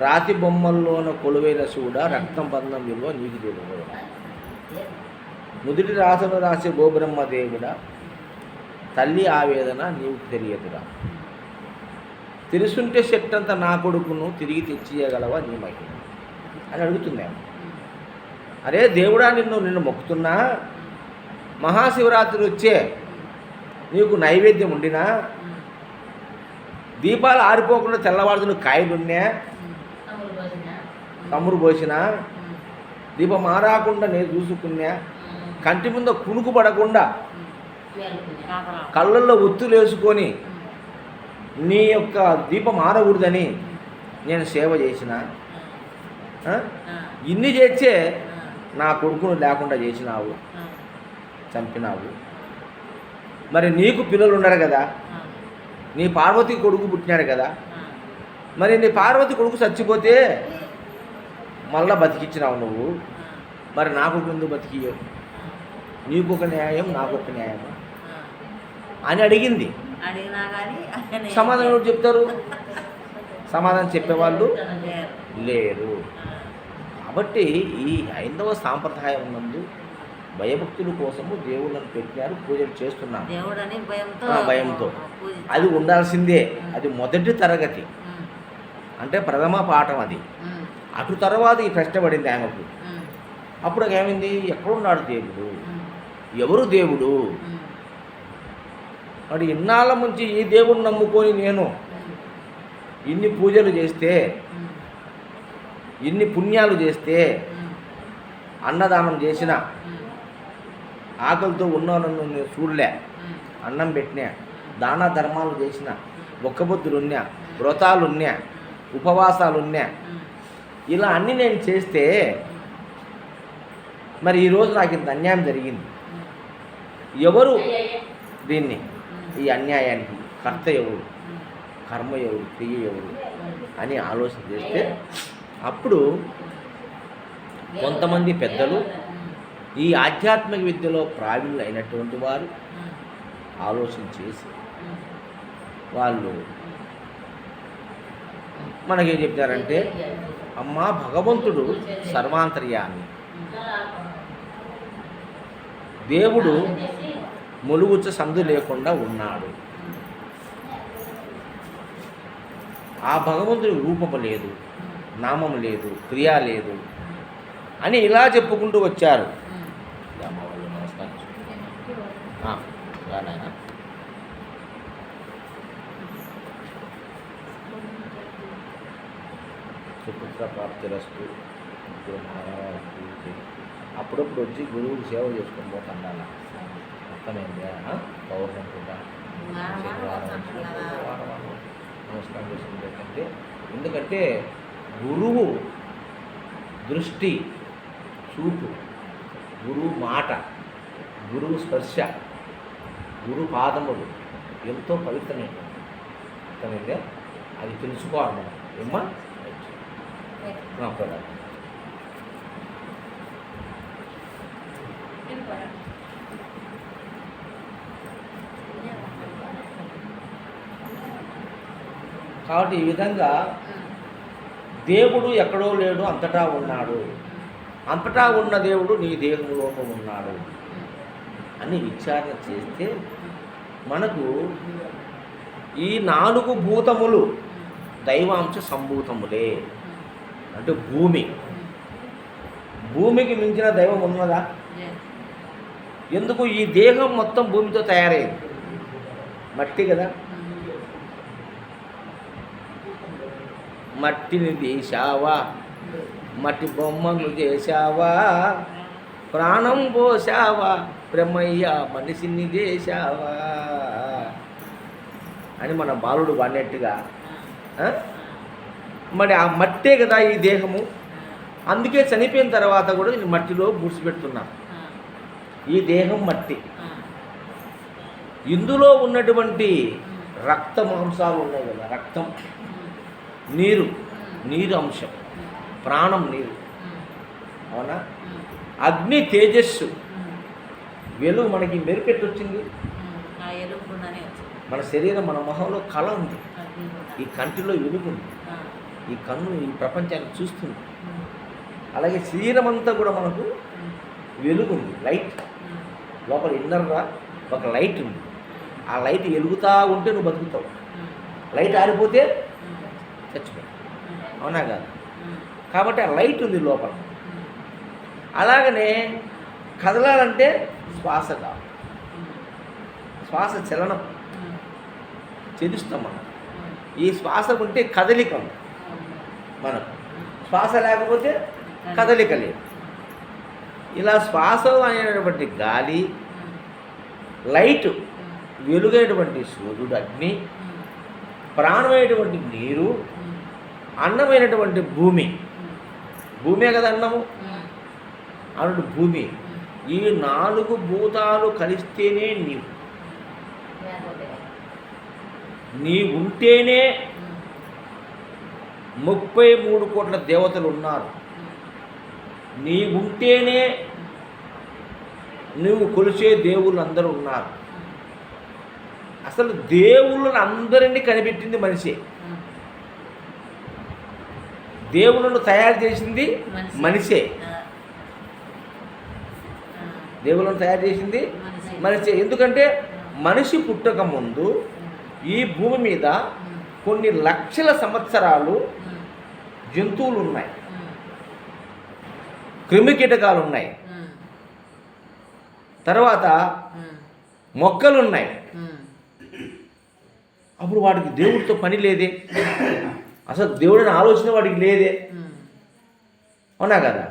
రాతి బొమ్మల్లోన కొలువైన శివుడా, రక్తం బంధం విలువ నీకు తెలియదు, నుదుటి రాతను రాసే గోబ్రహ్మ దేవుడా, తల్లి ఆవేదన నీకు తెలియదురా, తెలుసుంటే చెట్టంత నా కొడుకును తిరిగి తెచ్చియగలవా నీ మహిమ అని అడుగుతుంది ఆమె. అరే దేవుడా, నిన్ను మొక్కుతున్నా, మహాశివరాత్రి వచ్చే నీకు నైవేద్యం ఉండినా, దీపాలు ఆరిపోకుండా తెల్లవారుతున్న కాయలున్నా, తమ్ముడు పోసినా, దీపం ఆరాకుండా నేను చూసుకున్నా, కంటి ముందు కునుకు పడకుండా కళ్ళల్లో ఒత్తులు వేసుకొని నీ యొక్క దీపం ఆరకూడదని నేను సేవ చేసిన, ఇన్ని చేస్తే నా కొడుకును లేకుండా చేసినావు, చంపినావు. మరి నీకు పిల్లలు ఉండరు కదా, నీ పార్వతి కొడుకు పుట్టినాడు కదా, మరి నీ పార్వతి కొడుకు చచ్చిపోతే మళ్ళా బతికిచ్చినావు నువ్వు, మరి నాకు ఎందుకు బతికియో, నీకు ఒక న్యాయం నాకు ఒక న్యాయం అని అడిగింది. సమాధానం ఎవరు చెప్తారు? సమాధానం చెప్పేవాళ్ళు లేరు. కాబట్టి ఈ హైందవ సాంప్రదాయం నందు భయభక్తుల కోసము దేవుళ్ళను పెట్టినారు, పూజలు చేస్తున్నారు భయంతో. అది ఉండాల్సిందే, అది మొదటి తరగతి, అంటే ప్రథమ పాఠం అది. అటు తర్వాత ఈ ప్రశ్న పడింది ఆమెకు. అప్పుడు ఏమైంది, ఎక్కడున్నాడు దేవుడు, ఎవరు దేవుడు, మరి ఇన్నాళ్ళ నుంచి ఈ దేవుడిని నమ్ముకొని నేను ఇన్ని పూజలు చేస్తే, ఇన్ని పుణ్యాలు చేస్తే, అన్నదానం చేసిన, ఆకలితో ఉన్నోళ్ళను నేను చూడలే, అన్నం పెట్టినా, దాన ధర్మాలు చేసిన, ఒక్కబొద్దులున్నా, వ్రతాలున్నా, ఉపవాసాలున్నా, ఇలా అన్నీ నేను చేస్తే మరి ఈరోజు నాకు ఇంత అన్యాయం జరిగింది, ఎవరు దీన్ని, ఈ అన్యాయానికి కర్త ఎవరు, కర్మ ఎవరు, క్రియ ఎవరు అని ఆలోచన చేస్తే అప్పుడు కొంతమంది పెద్దలు, ఈ ఆధ్యాత్మిక విద్యలో ప్రావీణ్యులు అయినటువంటి వారు ఆలోచన చేసి వాళ్ళు మనకేం చెప్తారంటే, అమ్మా భగవంతుడు సర్వాంతర్యామి, దేవుడు మొలుగుచ్చ సందు లేకుండా ఉన్నాడు, ఆ భగవంతుడికి రూపము లేదు, నామము లేదు, క్రియ లేదు అని ఇలా చెప్పుకుంటూ వచ్చారు. సుపుత్ర ప్రాప్తిరస్తు, అప్పుడప్పుడు వచ్చి గురువుకి సేవ చేసుకొని పోతాను. అలా అర్థమైంది. పౌర్ణమి కూడా నమస్కారం చేసుకుంటే, ఎందుకంటే గురువు దృష్టి, చూపు, గురువు మాట, గురువు స్పర్శ, గురు పాదములు ఎంతో పవిత్రమైనది. అర్థమైందే, అది తెలుసుకోవాలి మనం. ఏమ్మా కాబట్టి ఈ విధంగా దేవుడు ఎక్కడో లేడు, అంతటా ఉన్నాడు, అంతటా ఉన్న దేవుడు నీ దేహంలోనూ ఉన్నాడు అని విచారణ చేస్తే మనకు ఈ 4 భూతములు దైవాంశ సంభూతములే. అంటే భూమి, భూమికి మించిన దైవం ఉన్నదా? లేదు. ఎందుకు? ఈ దేహం మొత్తం భూమితో తయారైంది, మట్టి కదా. మట్టిని తీశావా, మట్టి బొమ్మలు చేశావా, ప్రాణం పోసావా, బ్రహ్మయ్య మనిషిని చేశావా అని మన బాలుడు పాడినట్టుగా మరి ఆ మట్టే కదా ఈ దేహము. అందుకే చనిపోయిన తర్వాత కూడా నేను మట్టిలో పూడ్చిపెడుతున్నాను. ఈ దేహం మట్టి, ఇందులో ఉన్నటువంటి రక్త మాంసాలు ఉన్నాయి కదా, రక్తం, నీరు, నీరు అంశం, ప్రాణం నీరు, అవునా. అగ్ని తేజస్సు, వెలుగు. మనకి మెరుపెట్టు వచ్చింది, మన శరీరం, మన మొహంలో కళ ఉంది, ఈ కంటిలో వెలుగు ఉంది, ఈ కన్ను ఈ ప్రపంచాన్ని చూస్తుంది. అలాగే శరీరం అంతా కూడా మనకు వెలుగు ఉంది, లైట్. లోపల ఇన్నర్గా ఒక లైట్ ఉంది. ఆ లైట్ వెలుగుతూ ఉంటే నువ్వు బతుకుతావు, లైట్ ఆరిపోతే చచ్చిపోతావు, అవునా కాదు. కాబట్టి ఆ లైట్ ఉంది లోపల. అలాగనే కదలాలంటే శ్వాస కావాలి, శ్వాస చలనం చెదుస్తాం మనం. ఈ శ్వాస ఉంటే కదలిక ఉంది మనకు, శ్వాస లేకపోతే కదలిక లేదు. ఇలా శ్వాస అనేటువంటి గాలి, లైట్ వెలుగైనటువంటి సూర్యుడు, అగ్ని, ప్రాణమైనటువంటి నీరు, అన్నమైనటువంటి భూమి. భూమే కదా అన్నము, అన్నట్టు భూమి. ఈ 4 భూతాలు కలిస్తేనే నీ ఉంటేనే 33 కోట్ల దేవతలు ఉన్నారు. నీ ఉంటేనే నువ్వు కొలిచే దేవుళ్ళు అందరూ ఉన్నారు. అసలు దేవుళ్ళను అందరినీ కనిపెట్టింది మనిషే. దేవుళ్ళను తయారు చేసింది మనిషే. దేవుళ్ళను తయారు చేసింది మనిషే. ఎందుకంటే మనిషి పుట్టక ముందు ఈ భూమి మీద కొన్ని లక్షల సంవత్సరాలు జంతువులు ఉన్నాయి, క్రిమికీటకాలు ఉన్నాయి, తర్వాత మొక్కలు ఉన్నాయి. అప్పుడు వాడికి దేవుడితో పని లేదే, అసలు దేవుడిని ఆలోచన వాడికి లేదే, అవునా కదా.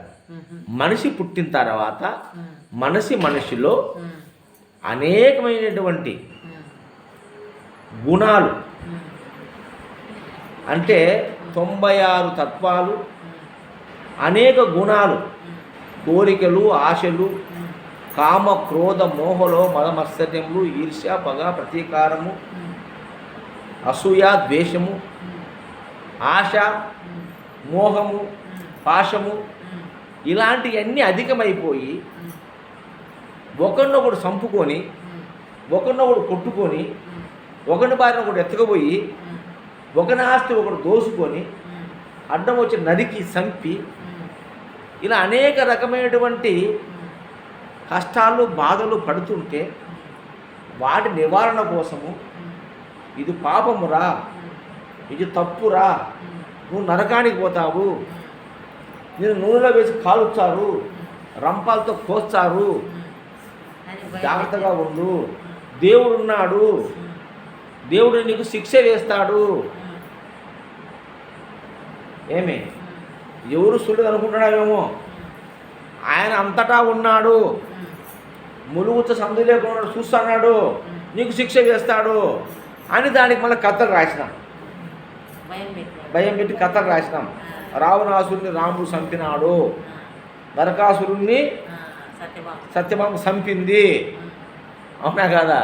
మనిషి పుట్టిన తర్వాత మనిషిలో అనేకమైనటువంటి గుణాలు, అంటే 96 తత్వాలు, అనేక గుణాలు, కోరికలు, ఆశలు, కామ, క్రోధ, మోహలో, మదమత్సర్యములు, ఈర్ష్య, పగ, ప్రతీకారము, అసూయ, ద్వేషము, ఆశ, మోహము, పాశము, ఇలాంటివన్నీ అధికమైపోయి ఒకరినొకడు చంపుకొని, ఒకరినొకడు కొట్టుకొని, ఒకరి బారిన ఒకడు ఎత్తుకుపోయి, ఒకరి ఆస్తి ఒకడు దోసుకొని, అడ్డం వచ్చి నరికి చంపి, ఇలా అనేక రకమైనటువంటి కష్టాలు, బాధలు పడుతుంటే వాటి నివారణ కోసము ఇది పాపమురా, ఇది తప్పురా, నువ్వు నరకానికి పోతావు, నేను నూనెలో వేసి కాలుస్తారు, రంపాలతో కోస్తారు, జాగ్రత్తగా ఉండు, దేవుడు ఉన్నాడు, దేవుడు నీకు శిక్ష వేస్తాడు. ఏమి ఎవరు సులువు అనుకుంటున్నావేమో, ఆయన అంతటా ఉన్నాడు, ములుగుతో సందు లేకుండా చూస్తున్నాడు, నీకు శిక్ష వేస్తాడు అని దానికి మళ్ళీ కథలు రాసినాం, భయం పెట్టి కథలు రాసినాం. రావణాసురుని రాముడు చంపినాడు, నరకాసురుణ్ణి సత్యభామ చంపింది, అవునా కాదా.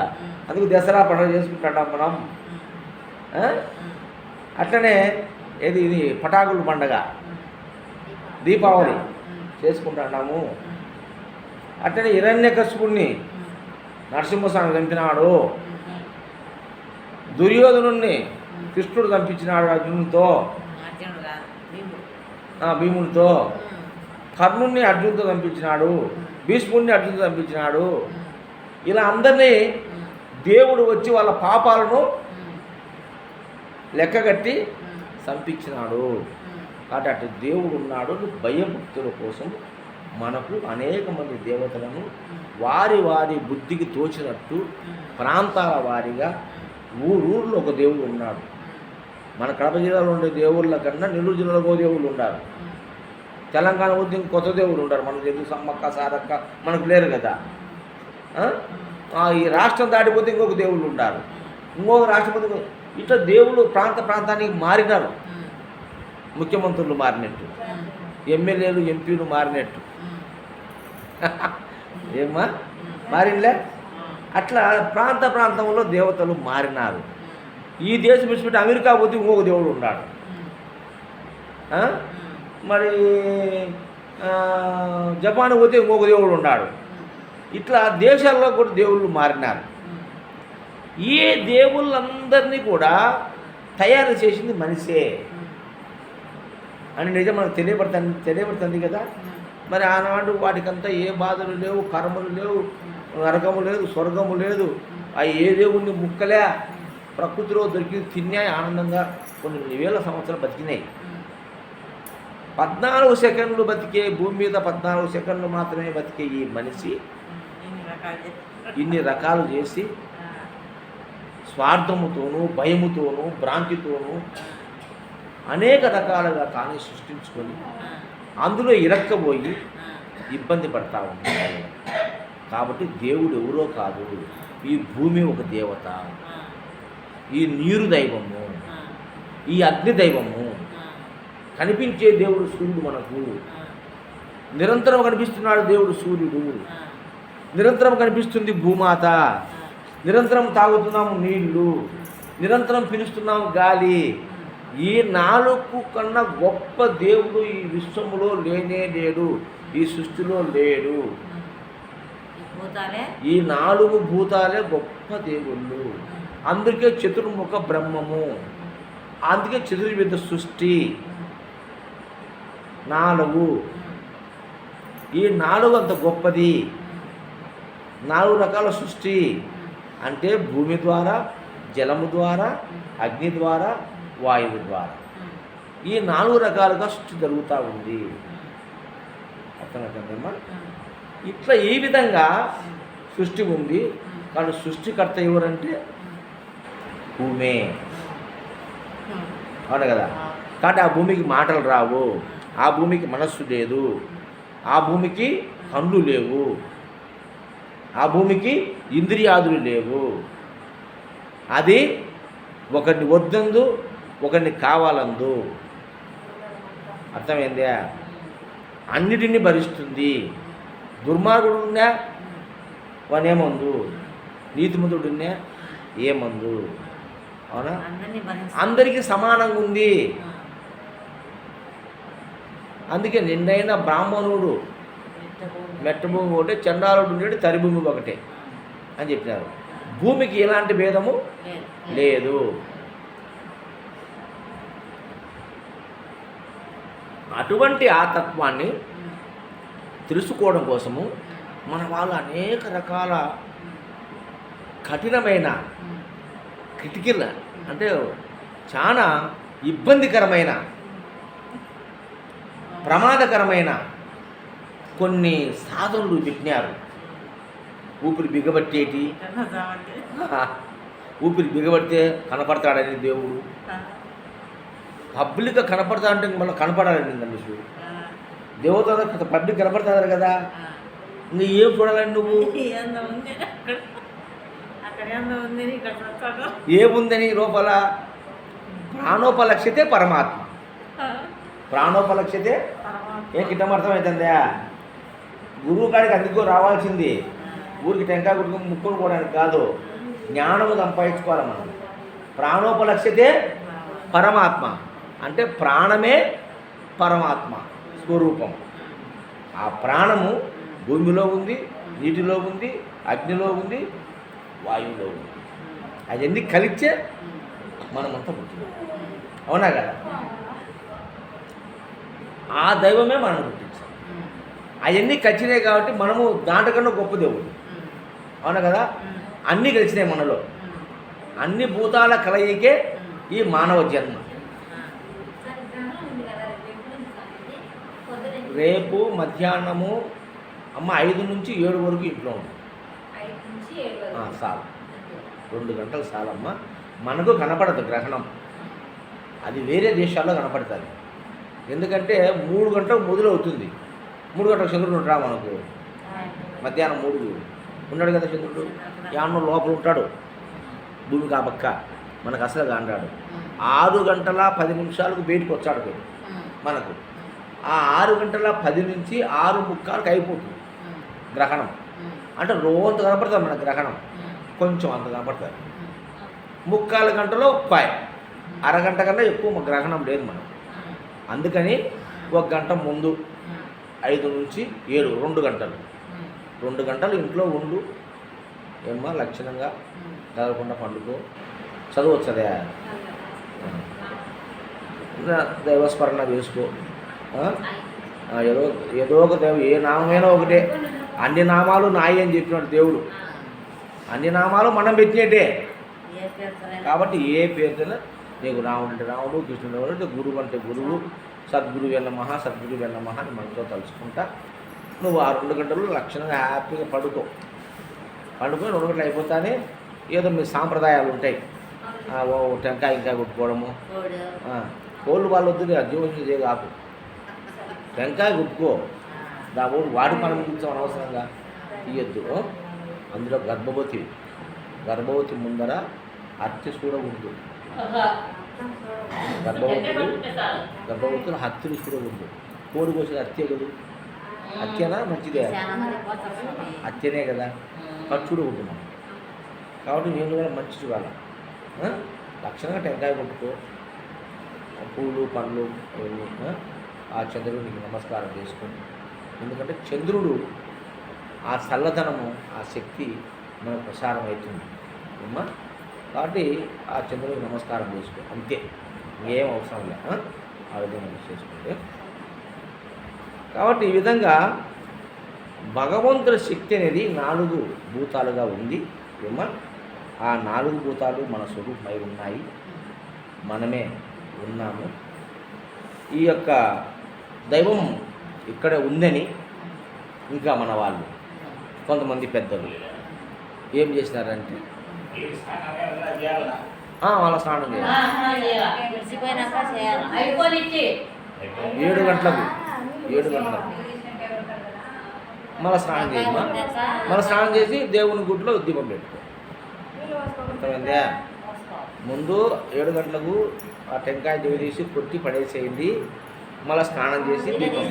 అందుకు దసరా పండుగ చేసుకుంటాం మనం. అట్లనే ఇది పటాకుల పండగ, దీపావళి చేసుకుంటున్నాము. అట్లనే హిరణ్యకశిపుణ్ణి నరసింహస్వామి చంపినాడు, దుర్యోధనుణ్ణి కృష్ణుడు చంపించినాడు అర్జునుడితో, భీముడితో, కర్ణుణ్ణి అర్జునుడితో చంపించినాడు, భీష్ముడిని అర్జునుడితో చంపించినాడు. ఇలా అందరినీ దేవుడు వచ్చి వాళ్ళ పాపాలను లెక్కగట్టి చంపించినాడు. కాబట్టి అటు దేవుడు ఉన్నాడు, భయభక్తుల కోసం మనకు అనేక మంది దేవతలను వారి వారి బుద్ధికి తోచినట్టు ప్రాంతాల వారీగా ఊరూరులో ఒక దేవుడు ఉన్నాడు. మన కడప జిల్లాలో ఉండే దేవుళ్ళ కన్నా నెల్లూరు జిల్లాలో ఒక దేవుళ్ళు ఉన్నారు. తెలంగాణ పోతే కొత్త దేవుళ్ళు ఉంటారు. మనకు తెలుగు సమ్మక్క సారక్క మనకు లేరు కదా. ఈ రాష్ట్రం దాటిపోతే ఇంకొక దేవుళ్ళు ఉంటారు, ఇంకొక రాష్ట్రం ఇట్లా దేవుళ్ళు ప్రాంతానికి మారినారు. ముఖ్యమంత్రులు మారినట్టు, ఎమ్మెల్యేలు ఎంపీలు మారినట్టు ఏమ్మా మారింలే. అట్లా ప్రాంతంలో దేవతలు మారినారు. ఈ దేశం విడిచిపెట్టి అమెరికా పోతే ఇంకొక దేవుడు ఉన్నాడు. మరి జపాన్ పోతే ఇంకొక దేవుడు ఉన్నాడు. ఇట్లా దేశాల్లో కూడా దేవుళ్ళు మారినారు. ఈ దేవుళ్ళందరినీ కూడా తయారు చేసింది మనిషే అని నిజం మనకు తెలియబడుతుంది కదా. మరి ఆనాడు వాటికంతా ఏ బాధలు లేవు, కర్మలు లేవు, నరకము లేదు, స్వర్గము లేదు. అవి ఏ దేవుణ్ణి ముక్కలే, ప్రకృతిలో దొరికి తిన్నాయి, ఆనందంగా కొన్ని వేల సంవత్సరాలు బతికినాయి. 14 సెకండ్లు బతికే భూమి మీద 14 సెకండ్లు మాత్రమే బతికే ఈ మనిషి ఇన్ని రకాలు చేసి స్వార్థముతోనూ, భయముతోనూ, భ్రాంతితోనూ అనేక రకాలుగా తానే సృష్టించుకొని అందులో ఇరక్కబోయి ఇబ్బంది పడతా ఉంటాడు. కాబట్టి దేవుడు ఎవరో కాదు, ఈ భూమి ఒక దేవత, ఈ నీరు దైవము, ఈ అగ్ని దైవము, కనిపించే దేవుడు సూర్యుడు, మనకు నిరంతరం కనిపిస్తున్నాడు దేవుడు సూర్యుడు, నిరంతరం కనిపిస్తుంది భూమాత, నిరంతరం తాగుతున్నాము నీళ్లు, నిరంతరం పిలుస్తున్నాము గాలి. ఈ 4 కన్నా గొప్ప దేవుడు ఈ విశ్వములో లేనే లేడు, ఈ సృష్టిలో లేడు. ఈ 4 భూతాలే గొప్ప దేవుళ్ళు. అందుకే చతుర్ముఖ బ్రహ్మము, అందుకే చతుర్విధ సృష్టి 4. ఈ 4 అంత గొప్పది. 4 రకాల సృష్టి అంటే భూమి ద్వారా, జలము ద్వారా, అగ్ని ద్వారా, వాయువు ద్వారా. ఈ 4 రకాలుగా సృష్టి జరుగుతూ ఉంది. అర్థమవుతుందమ్మా? ఇట్లా ఈ విధంగా సృష్టి ఉంది. కానీ సృష్టికర్త ఎవరంటే భూమే, అవును కదా. కాబట్టి ఆ భూమికి మాటలు రావు, ఆ భూమికి మనస్సు లేదు, ఆ భూమికి కళ్ళు లేవు, ఆ భూమికి ఇంద్రియాదులు లేవు. అది ఒకరిని వద్దందు, ఒకరిని కావాలందు. అర్థమైందా? అన్నిటినీ భరిస్తుంది. దుర్మార్గుడు ఉన్నా వానేమందు, నీతిమంతుడు ఉన్నా ఏమందు. అవునా? అందరికీ సమానంగా ఉంది. అందుకే నిన్నైన బ్రాహ్మణుడు మెట్టభూమి ఒకటే, చండాలుడు ఉండేది తరిభూమి ఒకటే అని చెప్పినారు. భూమికి ఎలాంటి భేదము లేదు. అటువంటి ఆ తత్వాన్ని తెలుసుకోవడం కోసము మన వాళ్ళు అనేక రకాల కఠినమైన కిటికీల అంటే చాలా ఇబ్బందికరమైన, ప్రమాదకరమైన కొన్ని సాధనలు పెట్టినారు. ఊపిరి బిగబట్టేటి, ఊపిరి బిగబడితే కనపడతాడని దేవుడు, పబ్లిక్గా కనపడతాడంటే మళ్ళీ కనపడాలని మనుషులు, దేవత పబ్లిక్ కనపడతారు కదా. ఇంకా ఏం చూడాలని నువ్వు, ఏముందని లోపల? ప్రాణోపలక్ష్యతే పరమాత్మ, ప్రాణోపలక్ష్యతే. కిట్టం అర్థమవుతుందా? గురువు కాడికి అందుకో రావాల్సింది, ఊరికి టెంకాయ గుడికి ముక్కును పోవడానికి కాదు, జ్ఞానము సంపాదించుకోవాలి మనం. ప్రాణోపలక్ష్యతే పరమాత్మ అంటే ప్రాణమే పరమాత్మ స్వరూపం. ఆ ప్రాణము భూమిలో ఉంది, నీటిలో ఉంది, అగ్నిలో ఉంది, వాయువులో ఉంది. అవన్నీ కలిచే మనమంతా పుట్టినాం, అవునా కదా? ఆ దైవమే మనం పుట్టించాం. అవన్నీ కలిసినాయి కాబట్టి మనము దాంట్కన్నా గొప్ప దేవుడు, అవునా కదా? అన్నీ కలిసినాయి మనలో. అన్ని భూతాల కలయికే ఈ మానవ జన్మ. రేపు మధ్యాహ్నము అమ్మ 5 నుంచి 7 వరకు ఇంట్లో ఉంది. 5 నుంచి 7 వరకు. చాలు, 2 గంటలు చాలమ్మ. మనకు కనపడదు గ్రహణం, అది వేరే దేశాల్లో కనపడుతుంది. ఎందుకంటే 3 గంటలకు మొదలవుతుంది. 3 గంటలకు చంద్రుడు రా మనకు మధ్యాహ్నం 3 ఉన్నాడు కదా చంద్రుడు. యాన్నో లోపల ఉంటాడు, భూమి కాబక్క మనకు అసలు కాంటాడు. 6 గంటల 10 నిమిషాలకు బయటకు వచ్చాడు వీడు మనకు. ఆ 6 గంటల 10 నుంచి 6:45 అయిపోతుంది గ్రహణం. అంటే రోజంత కనపడుతుంది మన గ్రహణం, కొంచెం అంత కనపడుతుంది. 3/4 గంటలో పాయ్, అరగంట కన్నా ఎక్కువ గ్రహణం లేదు మనం. అందుకని 1 గంట ముందు 5 నుంచి 7 2 గంటలు ఇంట్లో ఉండు ఏమ్మా, లక్షణంగా చదవకుండా పండుకో. చదవచ్చదే, దైవస్మరణ చేసుకో. ఏదో ఒక దేవు, ఏ నామైనా ఒకటే. అన్ని నామాలు నాయి అని చెప్పినాడు దేవుడు. అన్ని నామాలు మనం పెట్టినట్టే. కాబట్టి ఏ పేరుతోనే నీకు రాముడు అంటే రాముడు, కృష్ణుడు అంటే గురువు అంటే గురువు, సద్గురు వెన్నమహ అని మనతో తలుచుకుంటా నువ్వు ఆ 2 గంటలు లక్షణంగా హ్యాపీగా పండుకొని 2 గంటలు అయిపోతానే ఏదో మీ సాంప్రదాయాలు ఉంటాయి. టెంకాయ ఇంకా కొట్టుకోవడము, కోళ్ళు వాళ్ళు వద్దు, అజ్జీవం కాకు, టెంకాయ కొట్టుకో. దాని వాడి మనం గురించి అనవసరంగా తీయద్దు. అందులో గర్భవతి ముందర హత్య చూడకూడదు. గర్భవతులు హత్యలు చూడకూడదు. కోడి కోసిన హత్య కదా, హత్యనా మంచిదే, హత్యనే కదా, ఖర్చు చూడకూడదు మనం. కాబట్టి నేను కూడా మంచి చూడాలి. లక్షణంగా టెంకాయ కొట్టుకో, పూలు పండ్లు అవన్నీ ఆ చంద్రుడికి నమస్కారం చేసుకోండి. ఎందుకంటే చంద్రుడు ఆ చల్లదనము, ఆ శక్తి మనకు ప్రసారం అవుతుంది అమ్మా. కాబట్టి ఆ చంద్రుడికి నమస్కారం చేసుకో, అంతే, ఏం అవసరం లే. ఆ విధంగా చేసుకుంటే కాబట్టి ఈ విధంగా భగవంతుడి శక్తి అనేది 4 భూతాలుగా ఉంది అమ్మా. ఆ 4 భూతాలు మన స్వరూపమై ఉన్నాయి, మనమే ఉన్నాము. ఈ యొక్క దైవం ఇక్కడే ఉందని ఇంకా మన వాళ్ళు కొంతమంది పెద్దలు ఏం చేసినారంటే వాళ్ళ స్నానం చేయాలి 7 గంటలకు మళ్ళీ స్నానం చేయమ్మా. మళ్ళీ స్నానం చేసి దేవుని గుడిలో దీపం పెట్టుకో. అర్థమైందా? ముందు 7 గంటలకు ఆ టెంకాయ దిగదీసి కొట్టి పడేసేయండి. మళ్ళీ స్నానం చేసి దీపం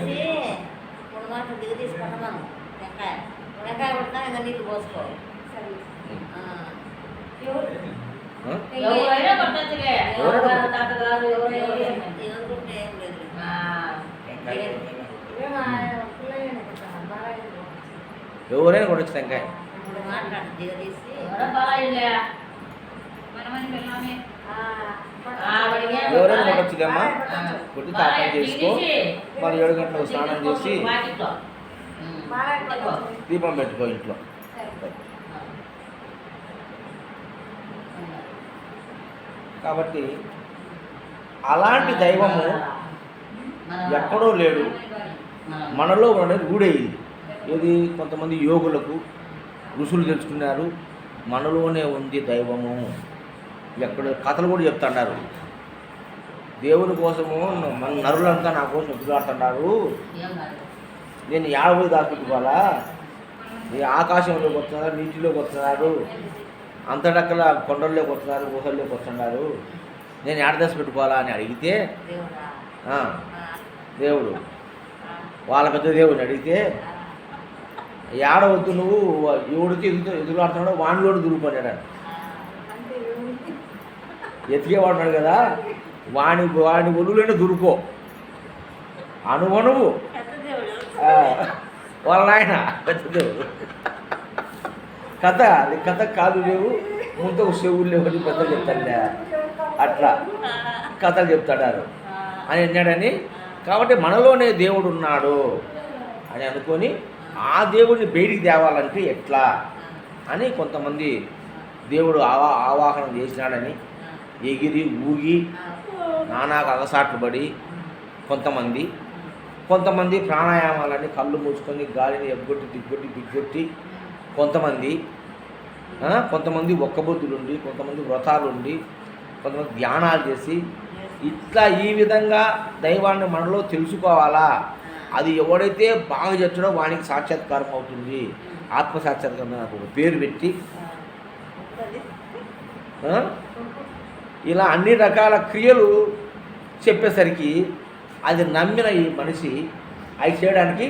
ఎవరైనా కొట్టచ్చు టెంకాయ. ఎవరైనా కొట్టచ్చుదమ్మా. కొట్టి తాపం చేసుకో. మరి 7 గంటలకు స్నానం చేసి దీపం పెట్టుకో ఇంట్లో. కాబట్టి అలాంటి దైవము ఎక్కడో లేడు, మనలో అనేది రూఢయింది. ఏది కొంతమంది యోగులకు ఋషులు తెలుసుకున్నారు, మనలోనే ఉంది దైవము. ఎక్కడ కథలు కూడా చెప్తున్నారు, దేవుని కోసము మన నరులంతా నా కోసం ఎదురాడుతున్నారు, నేను 50 దాచుకోవాలా, ఆకాశంలోకి వస్తున్నారు, నీటిలోకి వస్తున్నారు, అంతటక్కల కొండల్లోకి వస్తున్నారు, గుహల్లోకి వస్తున్నారు, నేను ఏడదశ పెట్టుకోవాలా అని అడిగితే దేవుడు వాళ్ళ పెద్ద దేవుడిని అడిగితే ఏడవద్దు, నువ్వు ఎవడికి ఎదురులాడుతున్నాడో వాణిలోడు దురుపడ్డాడు. ఎతికేవాడున్నాడు కదా, వాణి ఒళ్ళులోనే దురుకో అనువనువు వాళ్ళ నాయన పెద్ద దేవుడు. కథ అది కథ కాదు, లేవు ముందు చెవులు లేవని పెద్దలు చెప్తాడు. అట్లా కథలు చెప్తాడారు అని అన్నాడని. కాబట్టి మనలోనే దేవుడు ఉన్నాడు అని అనుకొని ఆ దేవుడిని బయటికి తేవాలంటే ఎట్లా అని కొంతమంది దేవుడు ఆవాహనం చేసినాడని ఎగిరి ఊగి నానాకు అగసాట్లు పడి కొంతమంది కొంతమంది ప్రాణాయామాలని కళ్ళు మూసుకొని గాలిని ఎగ్గొట్టి దిగ్గొట్టి కొంతమంది కొంతమంది ఒక్కబొద్దులుండి, కొంతమంది వ్రతాలుండి, కొంతమంది ధ్యానాలు చేసి ఇట్లా ఈ విధంగా దైవాన్ని మనలో తెలుసుకోవాలా. అది ఎవడైతే బాగా చేస్తాడో వానికి సాక్షాత్కారం అవుతుంది. ఆత్మ సాక్షాత్కారం నాకు ఒక పేరు పెట్టి ఇలా అన్ని రకాల క్రియలు చెప్పేసరికి అది నమ్మిన ఈ మనిషి అవి చేయడానికి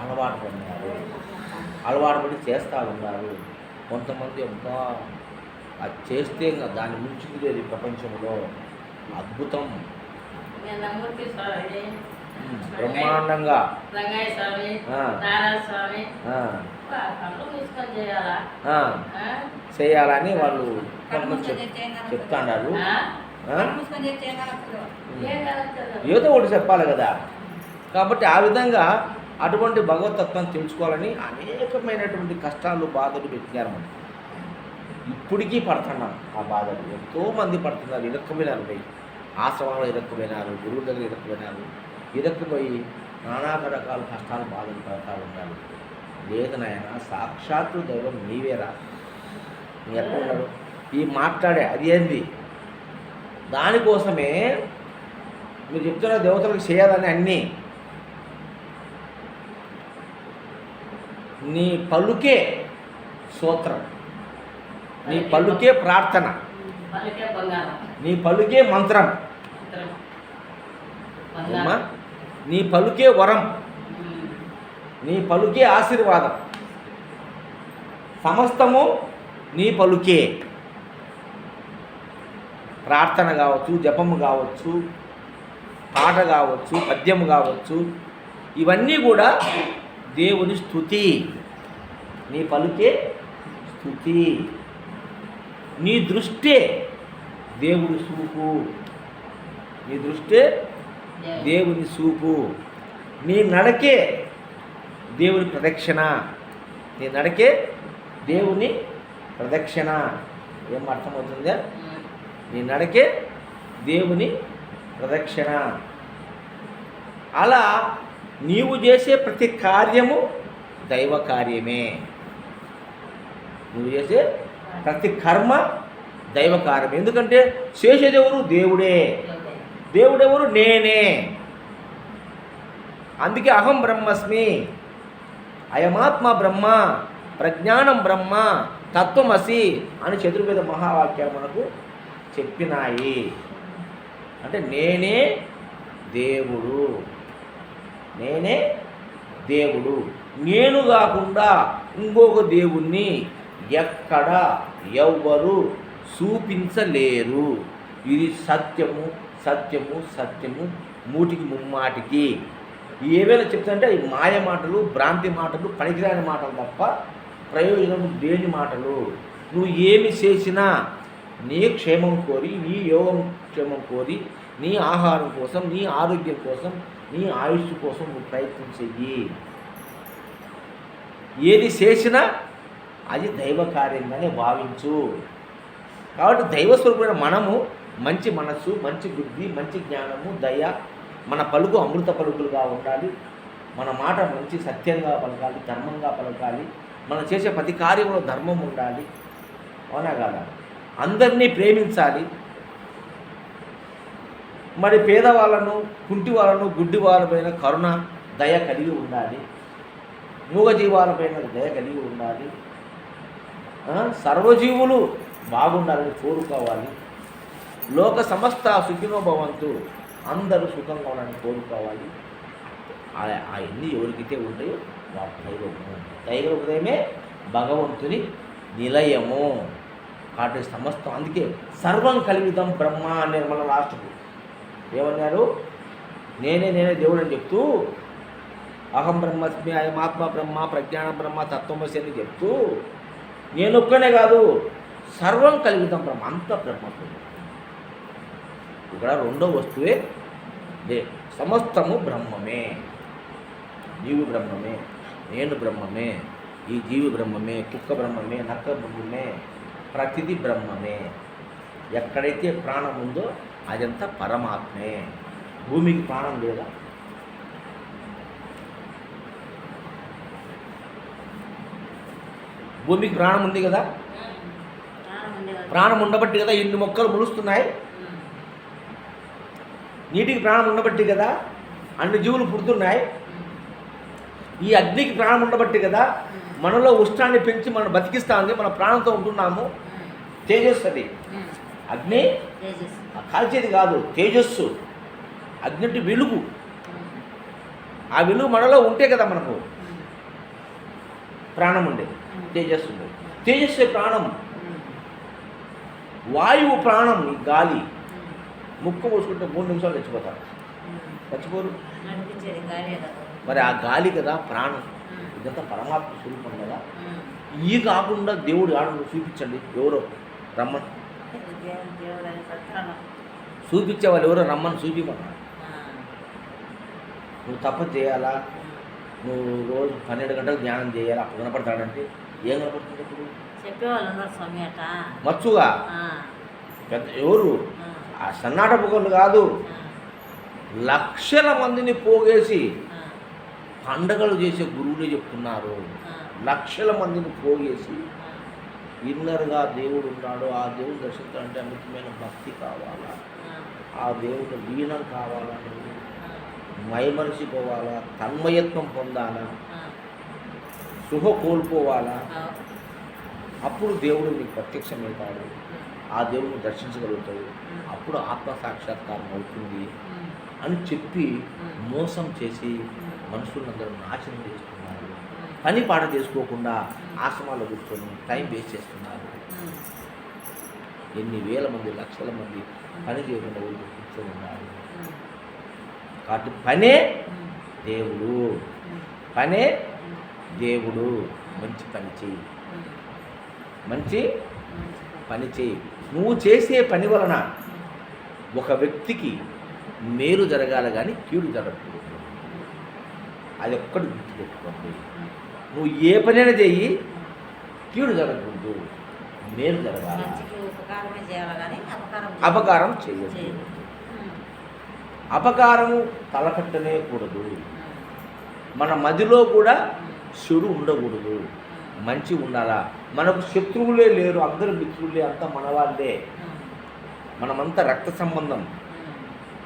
అలవాటు పడినారు. అలవాటు పడి చేస్తూ ఉన్నారు. కొంతమంది అబ్బా అది చేస్తే ఇంకా దాన్ని మించింది లేదు ఈ ప్రపంచంలో. అద్భుతం, నందమూర్తి స్వామి, బ్రహ్మాండంగా రంగయ్య స్వామి, నారాయణ స్వామి కళ్ళు మూసుకొని చేయాలా చేయాలని వాళ్ళు చెప్తాండారు. ఏదో ఒకటి చెప్పాలి కదా. కాబట్టి ఆ విధంగా అటువంటి భగవతత్వం తెలుసుకోవాలని అనేకమైనటువంటి కష్టాలు బాధలు పెట్టినారు. మనం ఇప్పటికీ పడుతున్నాం ఆ బాధలు. ఎంతోమంది పడుతున్నారు, ఇరక్కుపోయినారు. పోయి ఆశ్రమంలో ఇరక్కుపోయినారు, గురువుల దగ్గర ఇరక్కుపోయినారు. ఇరక్కుపోయి నానా రకాల కష్టాలు బాధలు పడుతూ ఉన్నారు. లేదు నాయన, సాక్షాత్తు దైవం నీవేరా, నీ ఎక్కడ ఉన్నాడు ఈ మాట్లాడే అది ఏంది. దానికోసమే మీరు చెప్తున్న దేవతలకు చేయాలని అన్నీ నీ పలుకే స్తోత్రం, నీ పలుకే ప్రార్థన, నీ పలుకే మంత్రం, నీ పలుకే వరం, నీ పలుకే ఆశీర్వాదం, సమస్తము నీ పలుకే. ప్రార్థన కావచ్చు, జపము కావచ్చు, పాట కావచ్చు, పద్యము కావచ్చు, ఇవన్నీ కూడా దేవుని స్తుతి. నీ పలుకే స్తుతి. నీ దృష్టే దేవుని చూపు, నీ దృష్టే దేవుని చూపు. నీ నడకే దేవుని ప్రదక్షిణ, నీ నడకే దేవుని ప్రదక్షిణ. ఏం అర్థమవుతుందా? నీ నడకే దేవుని ప్రదక్షిణ. అలా నీవు చేసే ప్రతి కార్యము దైవ కార్యమే. నువ్వు చేసే ప్రతి కర్మ దైవ కార్యమే. ఎందుకంటే చేసేదెవరు? దేవుడే. దేవుడెవరు? నేనే. అందుకే అహం బ్రహ్మస్మి, అయమాత్మ బ్రహ్మ, ప్రజ్ఞానం బ్రహ్మ, తత్వమసి అని చతుర్వేద మహావాక్యాలు మనకు చెప్పినాయి. అంటే నేనే దేవుడు, నేనే దేవుడు. నేను కాకుండా ఇంకొక దేవుణ్ణి ఎక్కడ ఎవ్వరు చూపించలేరు. ఇది సత్యము సత్యము సత్యము, మూటికి ముమ్మాటికి. ఏవైనా చెప్తానంటే అవి మాయ మాటలు, భ్రాంతి మాటలు, పనికిరాని మాటలు తప్ప ప్రయోజనం లేని మాటలు. నువ్వు ఏమి చేసినా నీ క్షేమం కోరి, నీ యోగం క్షేమం కోరి, నీ ఆహారం కోసం, నీ ఆరోగ్యం కోసం, నీ ఆయుష్ కోసం నువ్వు ప్రయత్నం చెయ్యి. ఏది చేసినా అది దైవ కార్యంగానే భావించు. కాబట్టి దైవస్వరూపమైన మనము మంచి మనస్సు, మంచి బుద్ధి, మంచి జ్ఞానము, దయ, మన పలుకు అమృత పలుకులుగా ఉండాలి. మన మాట మంచి సత్యంగా పలకాలి, ధర్మంగా పలకాలి. మనం చేసే ప్రతి కార్యంలో ధర్మం ఉండాలి. అవునా కాదా? అందరినీ ప్రేమించాలి. మరి పేదవాళ్ళను, కుంటి వాళ్ళను, గుడ్డి వాళ్ళపైన కరుణ, దయ కలిగి ఉండాలి. మూగజీవాలపైన దయ కలిగి ఉండాలి. సర్వజీవులు బాగుండాలని కోరుకోవాలి. లోక సమస్త సుఖినో భవంతు, అందరూ సుఖంగా ఉండాలని కోరుకోవాలి. అవన్నీ ఎవరికైతే ఉంటాయో వాటి దైవము. దైవ హృదయమే భగవంతుని నిలయము. కాబట్టి సమస్తం, అందుకే సర్వం కలిగితం బ్రహ్మ అనే మన లాస్ట్కు ఏమన్నారు? నేనే దేవుడు అని చెప్తూ, అహం బ్రహ్మస్మి, అయమాత్మ బ్రహ్మ, ప్రజ్ఞానం బ్రహ్మ, తత్వమసి అని చెప్తూ, నేనొక్కనే కాదు సర్వం కలిగితం బ్రహ్మ, అంత బ్రహ్మస్వరూపం. ఇక్కడ రెండో వస్తువే సమస్తము బ్రహ్మమే. నీవు బ్రహ్మమే, నేను బ్రహ్మమే, ఈ జీవి బ్రహ్మమే, కుక్క బ్రహ్మమే, నక్క బ్రహ్మమే, ప్రతిదీ బ్రహ్మమే. ఎక్కడైతే ప్రాణం ఉందో అదంతా పరమాత్మే. భూమికి ప్రాణం లేదా? భూమికి ప్రాణం ఉంది కదా, ప్రాణం ఉంది కదా. ప్రాణం ఉండబట్టి కదా ఎన్ని మొక్కలు మొలుస్తున్నాయి, నీటికి ప్రాణం ఉండబట్టి కదా అన్ని జీవులు పుడుతున్నాయి, ఈ అగ్నికి ప్రాణం ఉండబట్టి కదా మనలో ఉష్ణాన్ని పెంచి మనం బతికిస్తా ఉంది, మన ప్రాణంతో ఉంటున్నాము. తేజస్సు అది, అగ్ని తేజస్సు. కాల్చేది కాదు, తేజస్సు. అగ్ని అంటే వెలుగు, ఆ వెలుగు మనలో ఉంటే కదా మనకు ప్రాణం ఉండేది, తేజస్సు ఉండేది. తేజస్సు ప్రాణం, వాయువు ప్రాణం. ఈ గాలి ముక్కు మూసుకుంటే 3 నిమిషాలు చచ్చిపోతారు, చచ్చిపోరు. నడిపించేది గాలే కదా. మరి ఆ గాలి కదా ప్రాణం. ఇదంతా పరమాత్మ స్వరూపం కదా. ఈ కాకుండా దేవుడు ఆడను చూపించండి, ఎవరో రమ్మని దేవుడు అని సత్తాను. చూపించే వాళ్ళు ఎవరో రమ్మని చూపించమన్నా. నువ్వు తప్ప చేయాలా, నువ్వు రోజు 12 గంటలు ధ్యానం చేయాలా, అప్పుడు కనపడతాడంటే ఏం కనపడుతుంది? ఇప్పుడు చెప్పేవాళ్ళు ఉన్నారు స్వామి అట. మచ్చుగా పెద్ద ఎవరు ఆ సన్నాట పొగలు కాదు, లక్షల మందిని పోగేసి పండగలు చేసే గురువులే చెప్తున్నారు. లక్షల మందిని పోగేసి ఇన్నర్గా దేవుడు ఉన్నాడు, ఆ దేవుడు దర్శించాలంటే అమితమైన భక్తి కావాలా, ఆ దేవుడు లీనం కావాలా, మైమరిసిపోవాలా, తన్మయత్వం పొందాలా, శుభ కోల్పోవాలా, అప్పుడు దేవుడు నీకు ప్రత్యక్షమవుతాడు, ఆ దేవుడిని దర్శించగలుగుతాడు, అప్పుడు ఆత్మ సాక్షాత్కారం అవుతుంది అని చెప్పి మోసం చేసి మనుషులందరూ నాశనం చేస్తున్నారు. పని పాట చేసుకోకుండా ఆశ్రమాల్లో కూర్చొని టైం వేస్ట్ చేస్తున్నారు. ఎన్ని వేల మంది, లక్షల మంది పని చేయకుండా ఊరికి కూర్చొని ఉన్నారు. కాబట్టి పనే దేవుడు, పనే దేవుడు. మంచి పని చెయ్యి, మంచి పని చేయి. నువ్వు చేసే పని వలన ఒక వ్యక్తికి మేలు జరగాలి కానీ కీడు జరగకూడదు. అది ఒక్కటి గుర్తుపెట్టుకోండి. నువ్వు ఏ పనైనా చెయ్యి, కీడు జరగకూడదు, మేలు జరగాలి. ఉపకారమే చేయాలి కానీ అపకారం చేయదు. అపకారము తలపెట్టనే కూడదు. మన మదిలో కూడా చెడు ఉండకూడదు, మంచి ఉండాలా. మనకు శత్రువులే లేరు, అందరూ మిత్రులే, అంతా మన వాళ్ళే. మనమంతా రక్త సంబంధం.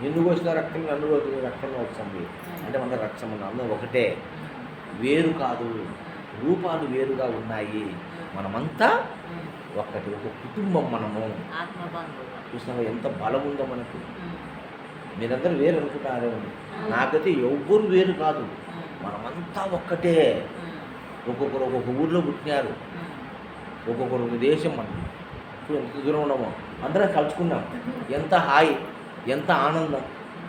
ఎందుకు వచ్చిన రక్తం, నన్ను వచ్చిన రక్తంలో వచ్చింది అంటే మన రక్త సంబంధం, అందరూ ఒకటే, వేరు కాదు. రూపాలు వేరుగా ఉన్నాయి, మనమంతా ఒకటి, ఒక కుటుంబం. మనము చూసినా ఎంత బలం ఉందో మనకు. మీరందరూ వేరు అనుకుంటారే, నాకైతే ఎవ్వరు వేరు కాదు, మనమంతా ఒక్కటే. ఒక్కొక్కరు ఒక్కొక్క ఊర్లో పుట్టినారు, ఒక్కొక్కరు ఒక దేశం. మనం ఎంత దూరం ఉన్నామో అందరం కలుసుకున్నాం. ఎంత హాయి, ఎంత ఆనందం,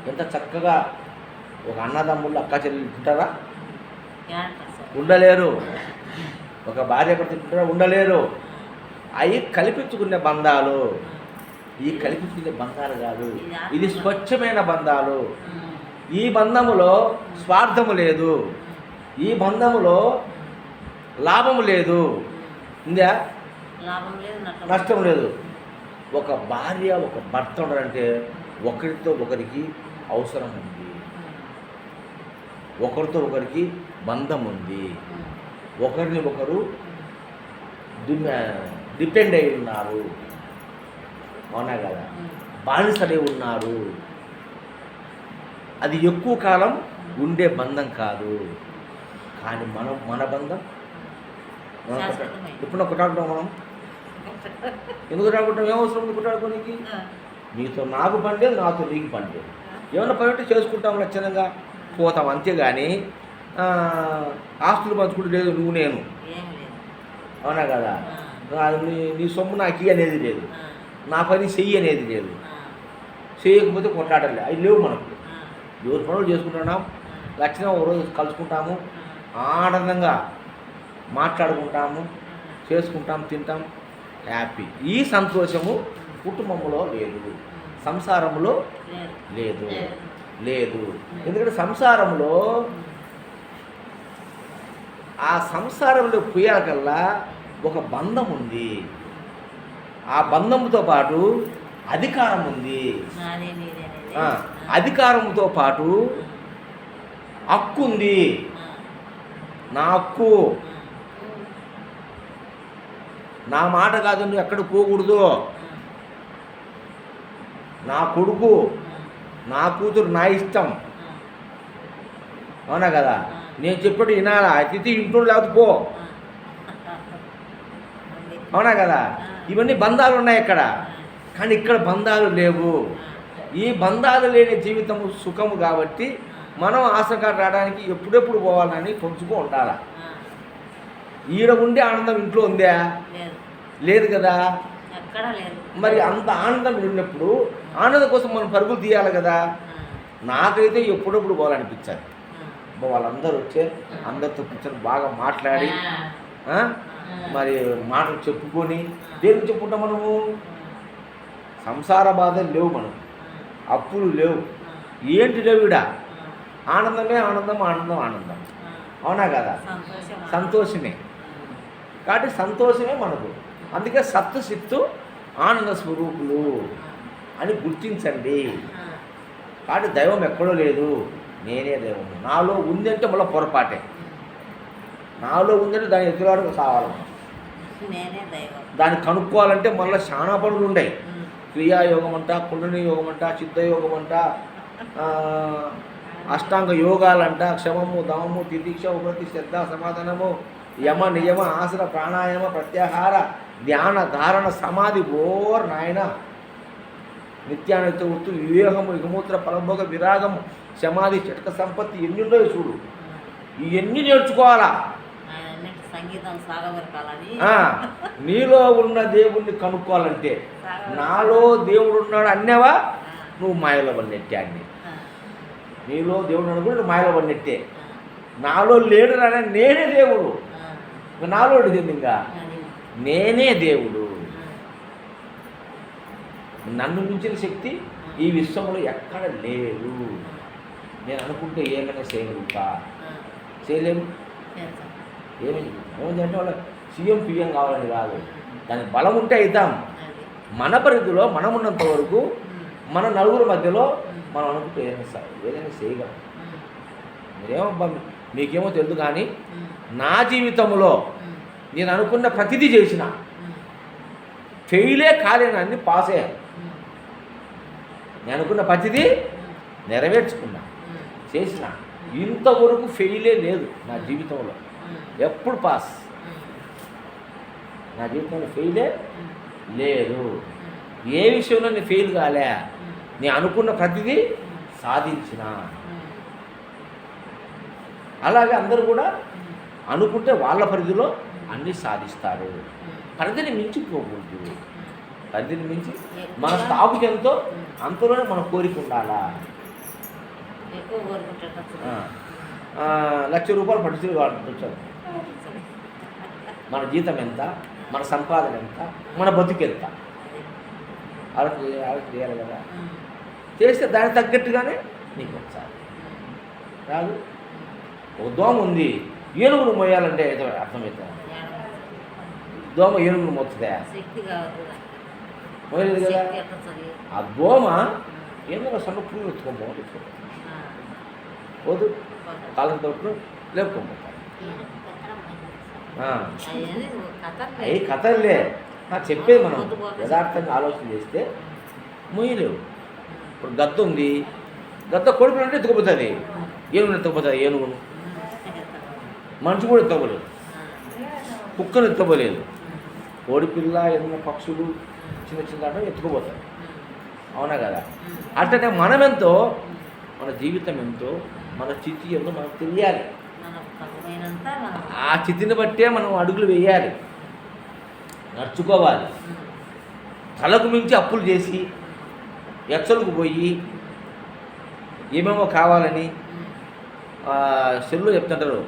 ఎంత చక్కగా. ఒక అన్నదమ్ముళ్ళు అక్క చెల్లెలు తింటారా? ఉండలేరు. ఒక భార్య భర్త తింటారా? ఉండలేరు. అవి కల్పించుకునే బంధాలు. ఈ కల్పించుకునే బంధాలు కాదు, ఇది స్వచ్ఛమైన బంధాలు. ఈ బంధములో స్వార్థము లేదు, ఈ బంధములో లాభము లేదు, ఇందా నష్టం లేదు. ఒక భార్య ఒక భర్త ఉన్నారంటే ఒకరితో ఒకరికి అవసరం ఉంది, ఒకరితో ఒకరికి బంధం ఉంది, ఒకరిని ఒకరు డిపెండ్ అయి ఉన్నారు. అవునా కదా? బానిసలై ఉన్నారు. అది ఎక్కువ కాలం ఉండే బంధం కాదు. కానీ మన బంధం ఇప్పుడు కొట్టాడుతాం. మనం ఎందుకు రాకుంటాం? ఏమవసరం ఉంది కొట్టాడుకోనికి? నీతో నాకు పండే, నాతో నీకు పండే. ఏమన్నా పని ఉంటే చేసుకుంటాం, లక్షణంగా పోతాం, అంతేగాని ఆస్తులు పంచుకుంటూ లేదు నువ్వు నేను. అవునా కదా? నీ సొమ్ము నాకు అనేది లేదు, నా పని చెయ్యి అనేది లేదు. చేయకపోతే కొట్లాడాలి, అవి లేవు మనకు. ఎవరి పనులు చేసుకుంటున్నాం, లక్షణంగా ఒక రోజు కలుసుకుంటాము, ఆనందంగా మాట్లాడుకుంటాము, చేసుకుంటాం, తింటాం, హ్యాపీ. ఈ సంతోషము కుటుంబంలో లేదు, సంసారంలో లేదు. ఎందుకంటే సంసారంలో ఆ సంసారంలో పోయాకల్లా ఒక బంధం ఉంది, ఆ బంధంతో పాటు అధికారం ఉంది, అధికారంతో పాటు హక్కు ఉంది. నా హక్కు నా మాట కాదు, నువ్వు ఎక్కడ పోకూడదు. నా కొడుకు, నా కూతురు, నా ఇష్టం. అవునా కదా? నేను చెప్పాడు వినాలా, అతిథి ఇంట్లో లేకపోతే పో. అవునా కదా? ఇవన్నీ బంధాలు ఉన్నాయి ఇక్కడ, కానీ ఇక్కడ బంధాలు లేవు. ఈ బంధాలు లేని జీవితము సుఖము కాబట్టి మనం ఆశగా రావడానికి ఎప్పుడెప్పుడు పోవాలని పొంచుకో ఉండాలి. ఈడ ఉండే ఆనందం ఇంట్లో ఉందా? లేదు కదా. మరి అంత ఆనందం ఉన్నప్పుడు ఆనందం కోసం మనం పరుగులు తీయాలి కదా. నాకైతే ఎప్పుడెప్పుడు పోవాలనిపించాలి. వాళ్ళందరూ వచ్చే అందరితో కూర్చొని బాగా మాట్లాడి మరి మాటలు చెప్పుకొని, దేనికి చెప్పుకుంటాం మనము? సంసార బాధలు లేవు, మనం అప్పులు లేవు, ఏంటి లేవు. ఇడ ఆనందమే ఆనందం, ఆనందం ఆనందం. అవునా కదా? సంతోషమే. కాబట్టి సంతోషమే మనకు. అందుకే సత్తు చిత్తు ఆనంద స్వరూపులు అని గుర్తించండి. కాబట్టి దైవం ఎక్కడో లేదు, నేనే దైవం. నాలో ఉందంటే మళ్ళీ పొరపాటే. నాలో ఉందంటే దాని ఎదురాడుకు కావాలి. దాన్ని కనుక్కోవాలంటే మళ్ళీ చాలా పనులు ఉన్నాయి. క్రియాయోగం అంట, కుండలి యోగం అంట, చిత్తయోగం అంట, అష్టాంగ యోగాలంట, క్షమము, దమము, తితిక్ష, ఉపరతి, శ్రద్ధ, సమాధానము, యమ, నియమ, ఆసన, ప్రాణాయామ, ప్రత్యాహార, ధ్యాన, ధారణ, సమాధి. ఓర్ నాయన, నిత్యానిత్య వృత్తు, వివేకము, యుగమూత్ర, పరభోగ, విరాగము, సమాధి, చటక సంపత్తి, ఎన్ని ఉన్నాయో చూడు. ఇవన్నీ నేర్చుకోవాలా. నీలో ఉన్న దేవుణ్ణి కనుక్కోవాలంటే, నాలో దేవుడు ఉన్నాడు అన్నావా, నువ్వు మాయలో పడినట్టే. అన్ని నీలో దేవుడు అనుకుంటే నువ్వు మాయలో పడినట్టే. నాలో లేడు అనే నేనే దేవుడు. నాలో ఇంకా నేనే దేవుడు. నన్ను మించిన శక్తి ఈ విశ్వంలో ఎక్కడ లేదు. నేను అనుకుంటే ఏమైనా చేయగలుగుతా, చేయలేము. ఏమైంది అంటే వాళ్ళ సీఎం పిఎం కావాలని కాదు, దానికి బలం ఉంటే అవుతాం. మన పరిధిలో మనం ఉన్నంత వరకు మన నలుగురు మధ్యలో మనం అనుకుంటే ఏదైనా చేయగలం. మీకేమో తెలుసు, కానీ నా జీవితంలో నేను అనుకున్న ప్రతిదీ చేసిన, ఫెయిలే కాలేనన్ని పాస్ అయ్యాను. నేను అనుకున్న ప్రతిదీ నెరవేర్చుకున్నా, చేసిన. ఇంతవరకు ఫెయిలే లేదు నా జీవితంలో. ఎప్పుడు పాస్. నా జీవితంలో ఫెయిలే లేదు. ఏ విషయంలో నేను ఫెయిల్ కాలే. నేను అనుకున్న ప్రతిదీ సాధించిన. అలాగే అందరూ కూడా అనుకుంటే వాళ్ళ పరిధిలో అన్నీ సాధిస్తారు. పరిధిని మించి పోకూడదు. పరిధిని మించి మన స్థాపుకి ఎంతో అంతలోనే మన కోరిక ఉండాలా. 1,00,000 రూపాయలు పట్టించి వాడుతుంటారు. మన జీతం ఎంత, మన సంపాదన ఎంత, మన బతుకు ఎంత ఆలోచన చేయాలి కదా. చేస్తే దానికి తగ్గట్టుగానే నీకు వచ్చాలి. రాదు. ఒక దోమ ఉంది, ఏనుగును మోయాలంటే అర్థమవుతుంది. దోమ ఏనుగును మోస్తుందా? మోయలేదు కదా. ఆ దోమ ఏదో సన్న పువ్వు ఎత్తుకోమో పోదు, కాలం తోటను లేపుకోపోతారు. అవి కథలే. చెప్పేది మనం యథార్థంగా ఆలోచన చేస్తే మొయ్యలేవు. ఇప్పుడు గద్ద ఉంది, గద్ద కొడుకులు అంటే ఎత్తుకుపోతుంది, ఏనుగును ఎత్తుకుపోతుంది. ఏనుగును మనిషి కూడా ఎత్తుకోలేదు, కుక్కను ఎత్తుకోలేదు. కోడిపిల్ల, ఏదైనా పక్షులు చిన్న చిన్న దాంట్లో ఎత్తుకుపోతాయి. అవునా కదా? అంటే మనమెంతో, మన జీవితం ఎంతో, మన స్థితి ఎంతో మనకు తెలియాలి. ఆ స్థితిని బట్టే మనం అడుగులు వేయాలి, నడుచుకోవాలి. తలకు మించి అప్పులు చేసి ఎచ్చలకు పోయి ఏమేమో కావాలని సెల్లు చెప్తుంటారు.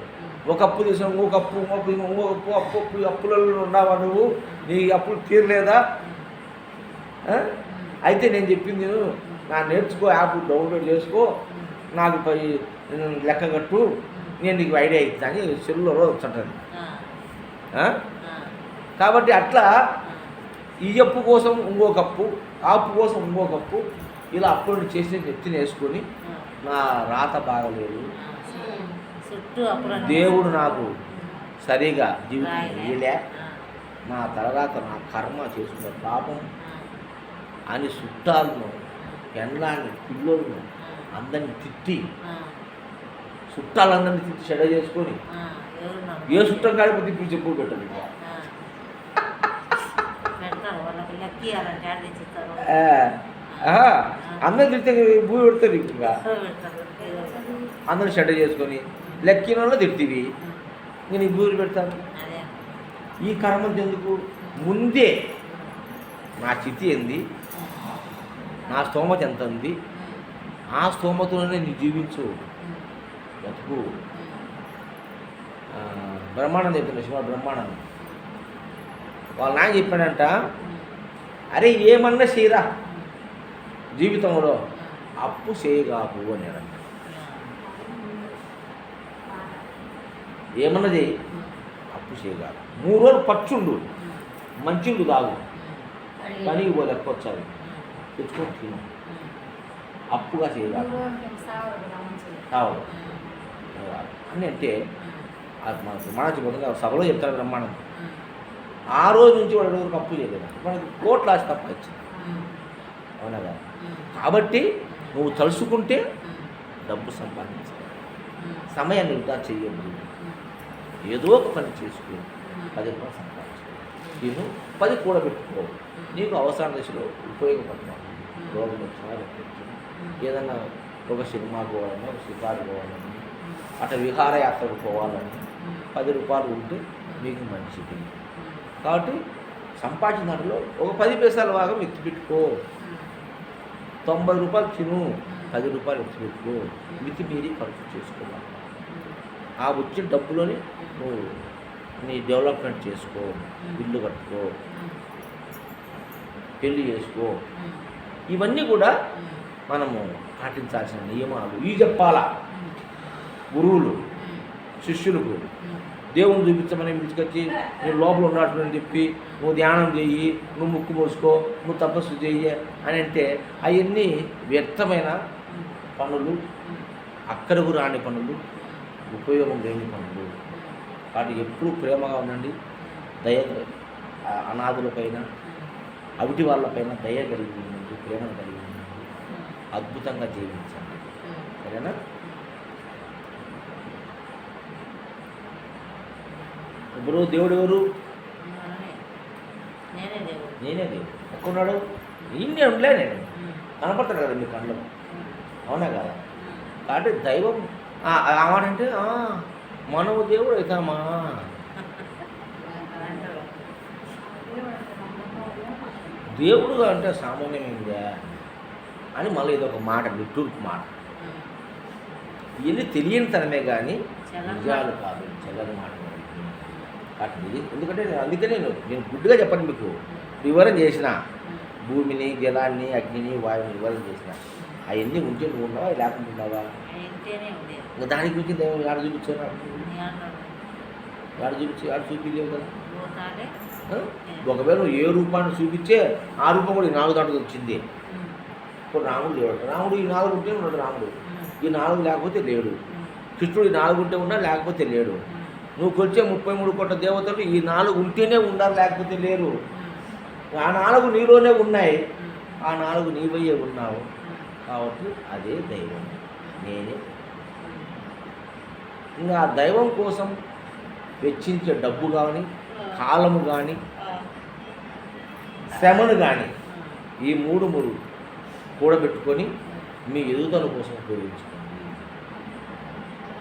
ఒక అప్పు తీసుకుని ఇంకొక అప్పు, ఇంకొక అప్పు, అప్పులలో ఉన్నావా నువ్వు? నీ అప్పులు తీరలేదా? అయితే నేను చెప్పింది నా నేర్చుకో, యాప్ డౌన్లోడ్ చేసుకో, నాకు లెక్క కట్టు, నేను నీకు ఐడియా ఇస్తాను అని సెల్లులో వచ్చుంటుంది. కాబట్టి అట్లా ఈ అప్పు కోసం ఇంకొక అప్పు, ఆ అప్పు కోసం ఇంకొక అప్పు, ఇలా అప్పులను చేసి ఎత్తి వేసుకొని నా రాత బాగలేదు, దేవుడు నాకు సరిగా జీవితం ఇయ్యలే, నా తర్వాత నా కర్మ చేసుకున్న పాపం అని చుట్టాలను పెండ్లాన్ని పిల్లలను అందరిని తిట్టి చుట్టాలందరినీ తిట్టి చెడ చేసుకొని ఏ చుట్టం కాడిపోతే తిప్పి చెప్పు పెట్టాలి పెడతారు వాళ్ళకి లెక్క ఇవ్వాలంటే ఆడ తెచ్చిస్తారు అందరు తిడితే భూమి పెడతారు ఇంకా పెడతారు అందరూ చెడ్డ చేసుకొని లెక్కిన వాళ్ళు తిడితివి నేను ఈ భూమి పెడతాను. అదే ఈ కర్మలు ఎందుకు? ముందే నా స్థితి ఏంది, నా స్తోమత ఎంత ఉంది, ఆ స్తోమతలోనే నీ జీవించు, బతుకు. బ్రహ్మానందం చెప్తున్నా, శివ బ్రహ్మానందం వాళ్ళ నాయన చెప్పాడంట, అరే ఏమన్నా చేయరా జీవితంలో అప్పు చేయగాకు అన్నాడంట. ఏమన్నా చేయి, అప్పు చేయగాకు. 3 రోజులు పచ్చుండు, మంచిళ్ళు తాగు, పనికి పోతే ఎక్కువ వచ్చాది తెచ్చుకొని తిను, అప్పుగా చేయగాకు కావాలి అని అంటే మనకు మహాచిపోతుంది సభలో చెప్తారు బ్రహ్మాండం. ఆ రోజు నుంచి వాడు ఎవరికి అప్పు చేయలేదు, మనకి కోట్ల ఆశ తప్ప వచ్చింది. అవునా కదా? కాబట్టి నువ్వు తలుసుకుంటే డబ్బు సంపాదించాలి, సమయాన్ని వృధా చెయ్యద్దు, ఏదో ఒక పని చేసుకుని 10 రూపాయలు సంపాదించుకో, నేను 10 కూడబెట్టుకో, నీకు అవసరం దశలో ఉపయోగపడతాను. రోగం వచ్చినా ఏదన్నా ఒక సినిమాకు పోవాలన్నా, ఒక షికారు పోవాలన్నా, అట్లా విహారయాత్రకు పోవాలని 10 రూపాయలు ఉంటే మీకు మంచిది. కాబట్టి సంపాదించిన దాంట్లో ఒక 10 పైసల భాగం ఎత్తిపెట్టుకో, 90 రూపాయలు తిను, 10 రూపాయలు ఎత్తిపెట్టుకో, మితి మీరి ఖర్చు చేసుకోవాలి. ఆ వచ్చిన డబ్బులోని నువ్వు నీ డెవలప్మెంట్ చేసుకో, ఇల్లు కట్టుకో, పెళ్ళి చేసుకో. ఇవన్నీ కూడా మనము పాటించాల్సిన నియమాలు. ఇవి చెప్పాలా గురువులు శిష్యులకు. దేవుని చూపించమని పిలుచుకొచ్చి నేను లోపల ఉన్నట్లు అని చెప్పి నువ్వు ధ్యానం చెయ్యి, నువ్వు ముక్కు మోసుకో, నువ్వు తపస్సు చెయ్యి అని అంటే అవన్నీ వ్యర్థమైన పనులు, అక్కడకు రాని పనులు, ఉపయోగం లేని పనులు. వాటి ఎప్పుడూ ప్రేమగా ఉండండి. దయ అనాథులపైన, అవిటి వాళ్ళపైన దయ కలిగి ఉండండి, ప్రేమను కలిగి ఉండండి, అద్భుతంగా జీవించండి. సరేనా? ఇప్పుడు దేవుడు ఎవరు? నేనే దేవుడు. ఎక్కడున్నాడు? ఈయనే ఉండలే, నేను కనపడతాను కదా మీ కళ్ళు. అవునా కదా? కాబట్టి దైవం అవాడంటే మనము దేవుడు అవుతామా? దేవుడుగా అంటే సామాన్యమైందా అని మళ్ళీ ఇది ఒక మాట, నిట్టూర్పు మాట. ఇవన్నీ తెలియని తనమే కానీ నిజాలు కాదు, చెల్లని మాట. కాబట్టి ఎందుకంటే అందుకనే నేను గుడ్డుగా చెప్పను, మీకు వివరం చేసిన భూమిని, జలాన్ని, అగ్నిని, వాయువుని వివరం చేసిన. అవన్నీ ఉంటే నువ్వు ఉన్నావా, లేకుండా ఉన్నావా? దాని గురించి దేవుడు ఆడ చూపించాను, ఆడ చూపించలేవు కదా. ఒకవేళ నువ్వు ఏ రూపాన్ని చూపించే ఆ రూపం కూడా ఈ 4 దాంట్లో వచ్చింది. ఇప్పుడు రాముడు లేడు, రాముడు ఈ 4 ఉంటే ఉన్నాడు, రాముడు ఈ 4 లేకపోతే లేడు. కృష్ణుడు ఈ 4 ఉంటే ఉన్నా, లేకపోతే లేడు. నువ్వు కొలిచే 33 కోట్ల దేవతలు ఈ 4 ఉంటేనే ఉండాలి, లేకపోతే లేరు. ఆ 4 నీలోనే ఉన్నాయి, ఆ 4 నీవయ్యే ఉన్నావు. కాబట్టి అదే దైవం, నేనే. ఇంకా ఆ దైవం కోసం వెచ్చించే డబ్బు కానీ, కాలము కానీ, శ్రమను కానీ, ఈ 3 కూడబెట్టుకొని మీ ఎదుగుదల కోసం ఉపయోగించుకోండి.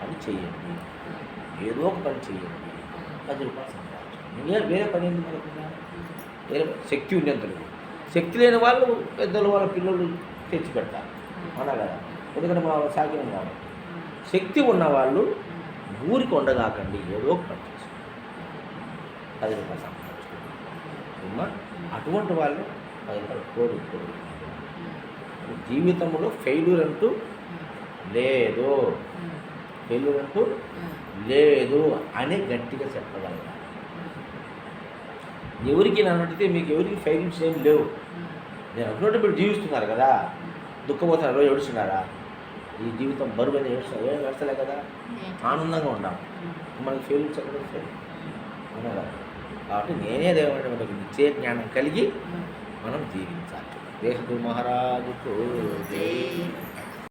అని చెయ్యండి, ఏదో ఒక పని చేయండి, 10 రూపాయలు సంపాదించుకోండి. వేరే పని ఎందుకు మనకుండా? వేరే శక్తి ఉండేంతలో. శక్తి లేని వాళ్ళు పెద్దలు వాళ్ళ పిల్లలు తెచ్చి పెడతారు, అవునా కదా? ఎందుకంటే మా సాధ్యం కాబట్టి. శక్తి ఉన్నవాళ్ళు ఊరికి ఉండగాకండి, ఏదో ఒక పని చేసుకోండి, 10 రూపాయలు సంపాదించుకోండి. అటువంటి వాళ్ళు 10 రూపాయలు కోరుకోరు. జీవితంలో ఫెయిల్యూర్ అంటూ లేదు, ఫెయిల్యూర్ అంటూ లేదు అని గట్టిగా చెప్పగలగాలి. ఎవరికి నన్ను అడిగితే మీకు ఎవరికి ఫెయిల్యూర్స్ ఏం లేవు. నేను అనుకున్నట్టు మీరు జీవిస్తున్నారు కదా, దుఃఖపోతున్నారు, రోజు ఏడుస్తున్నారా? ఈ జీవితం బరువు అని ఏం ఏడ్చలే కదా, ఆనందంగా ఉండాలి. మనకి ఫెయిల్యూర్స్ ఎక్కడ వస్తాయి? అవునా కదా? కాబట్టి నేనే దేవుడు మనకు నిశ్చయ జ్ఞానం కలిగి మనం జీవించాలి. దేశ మహారాజుకు జై.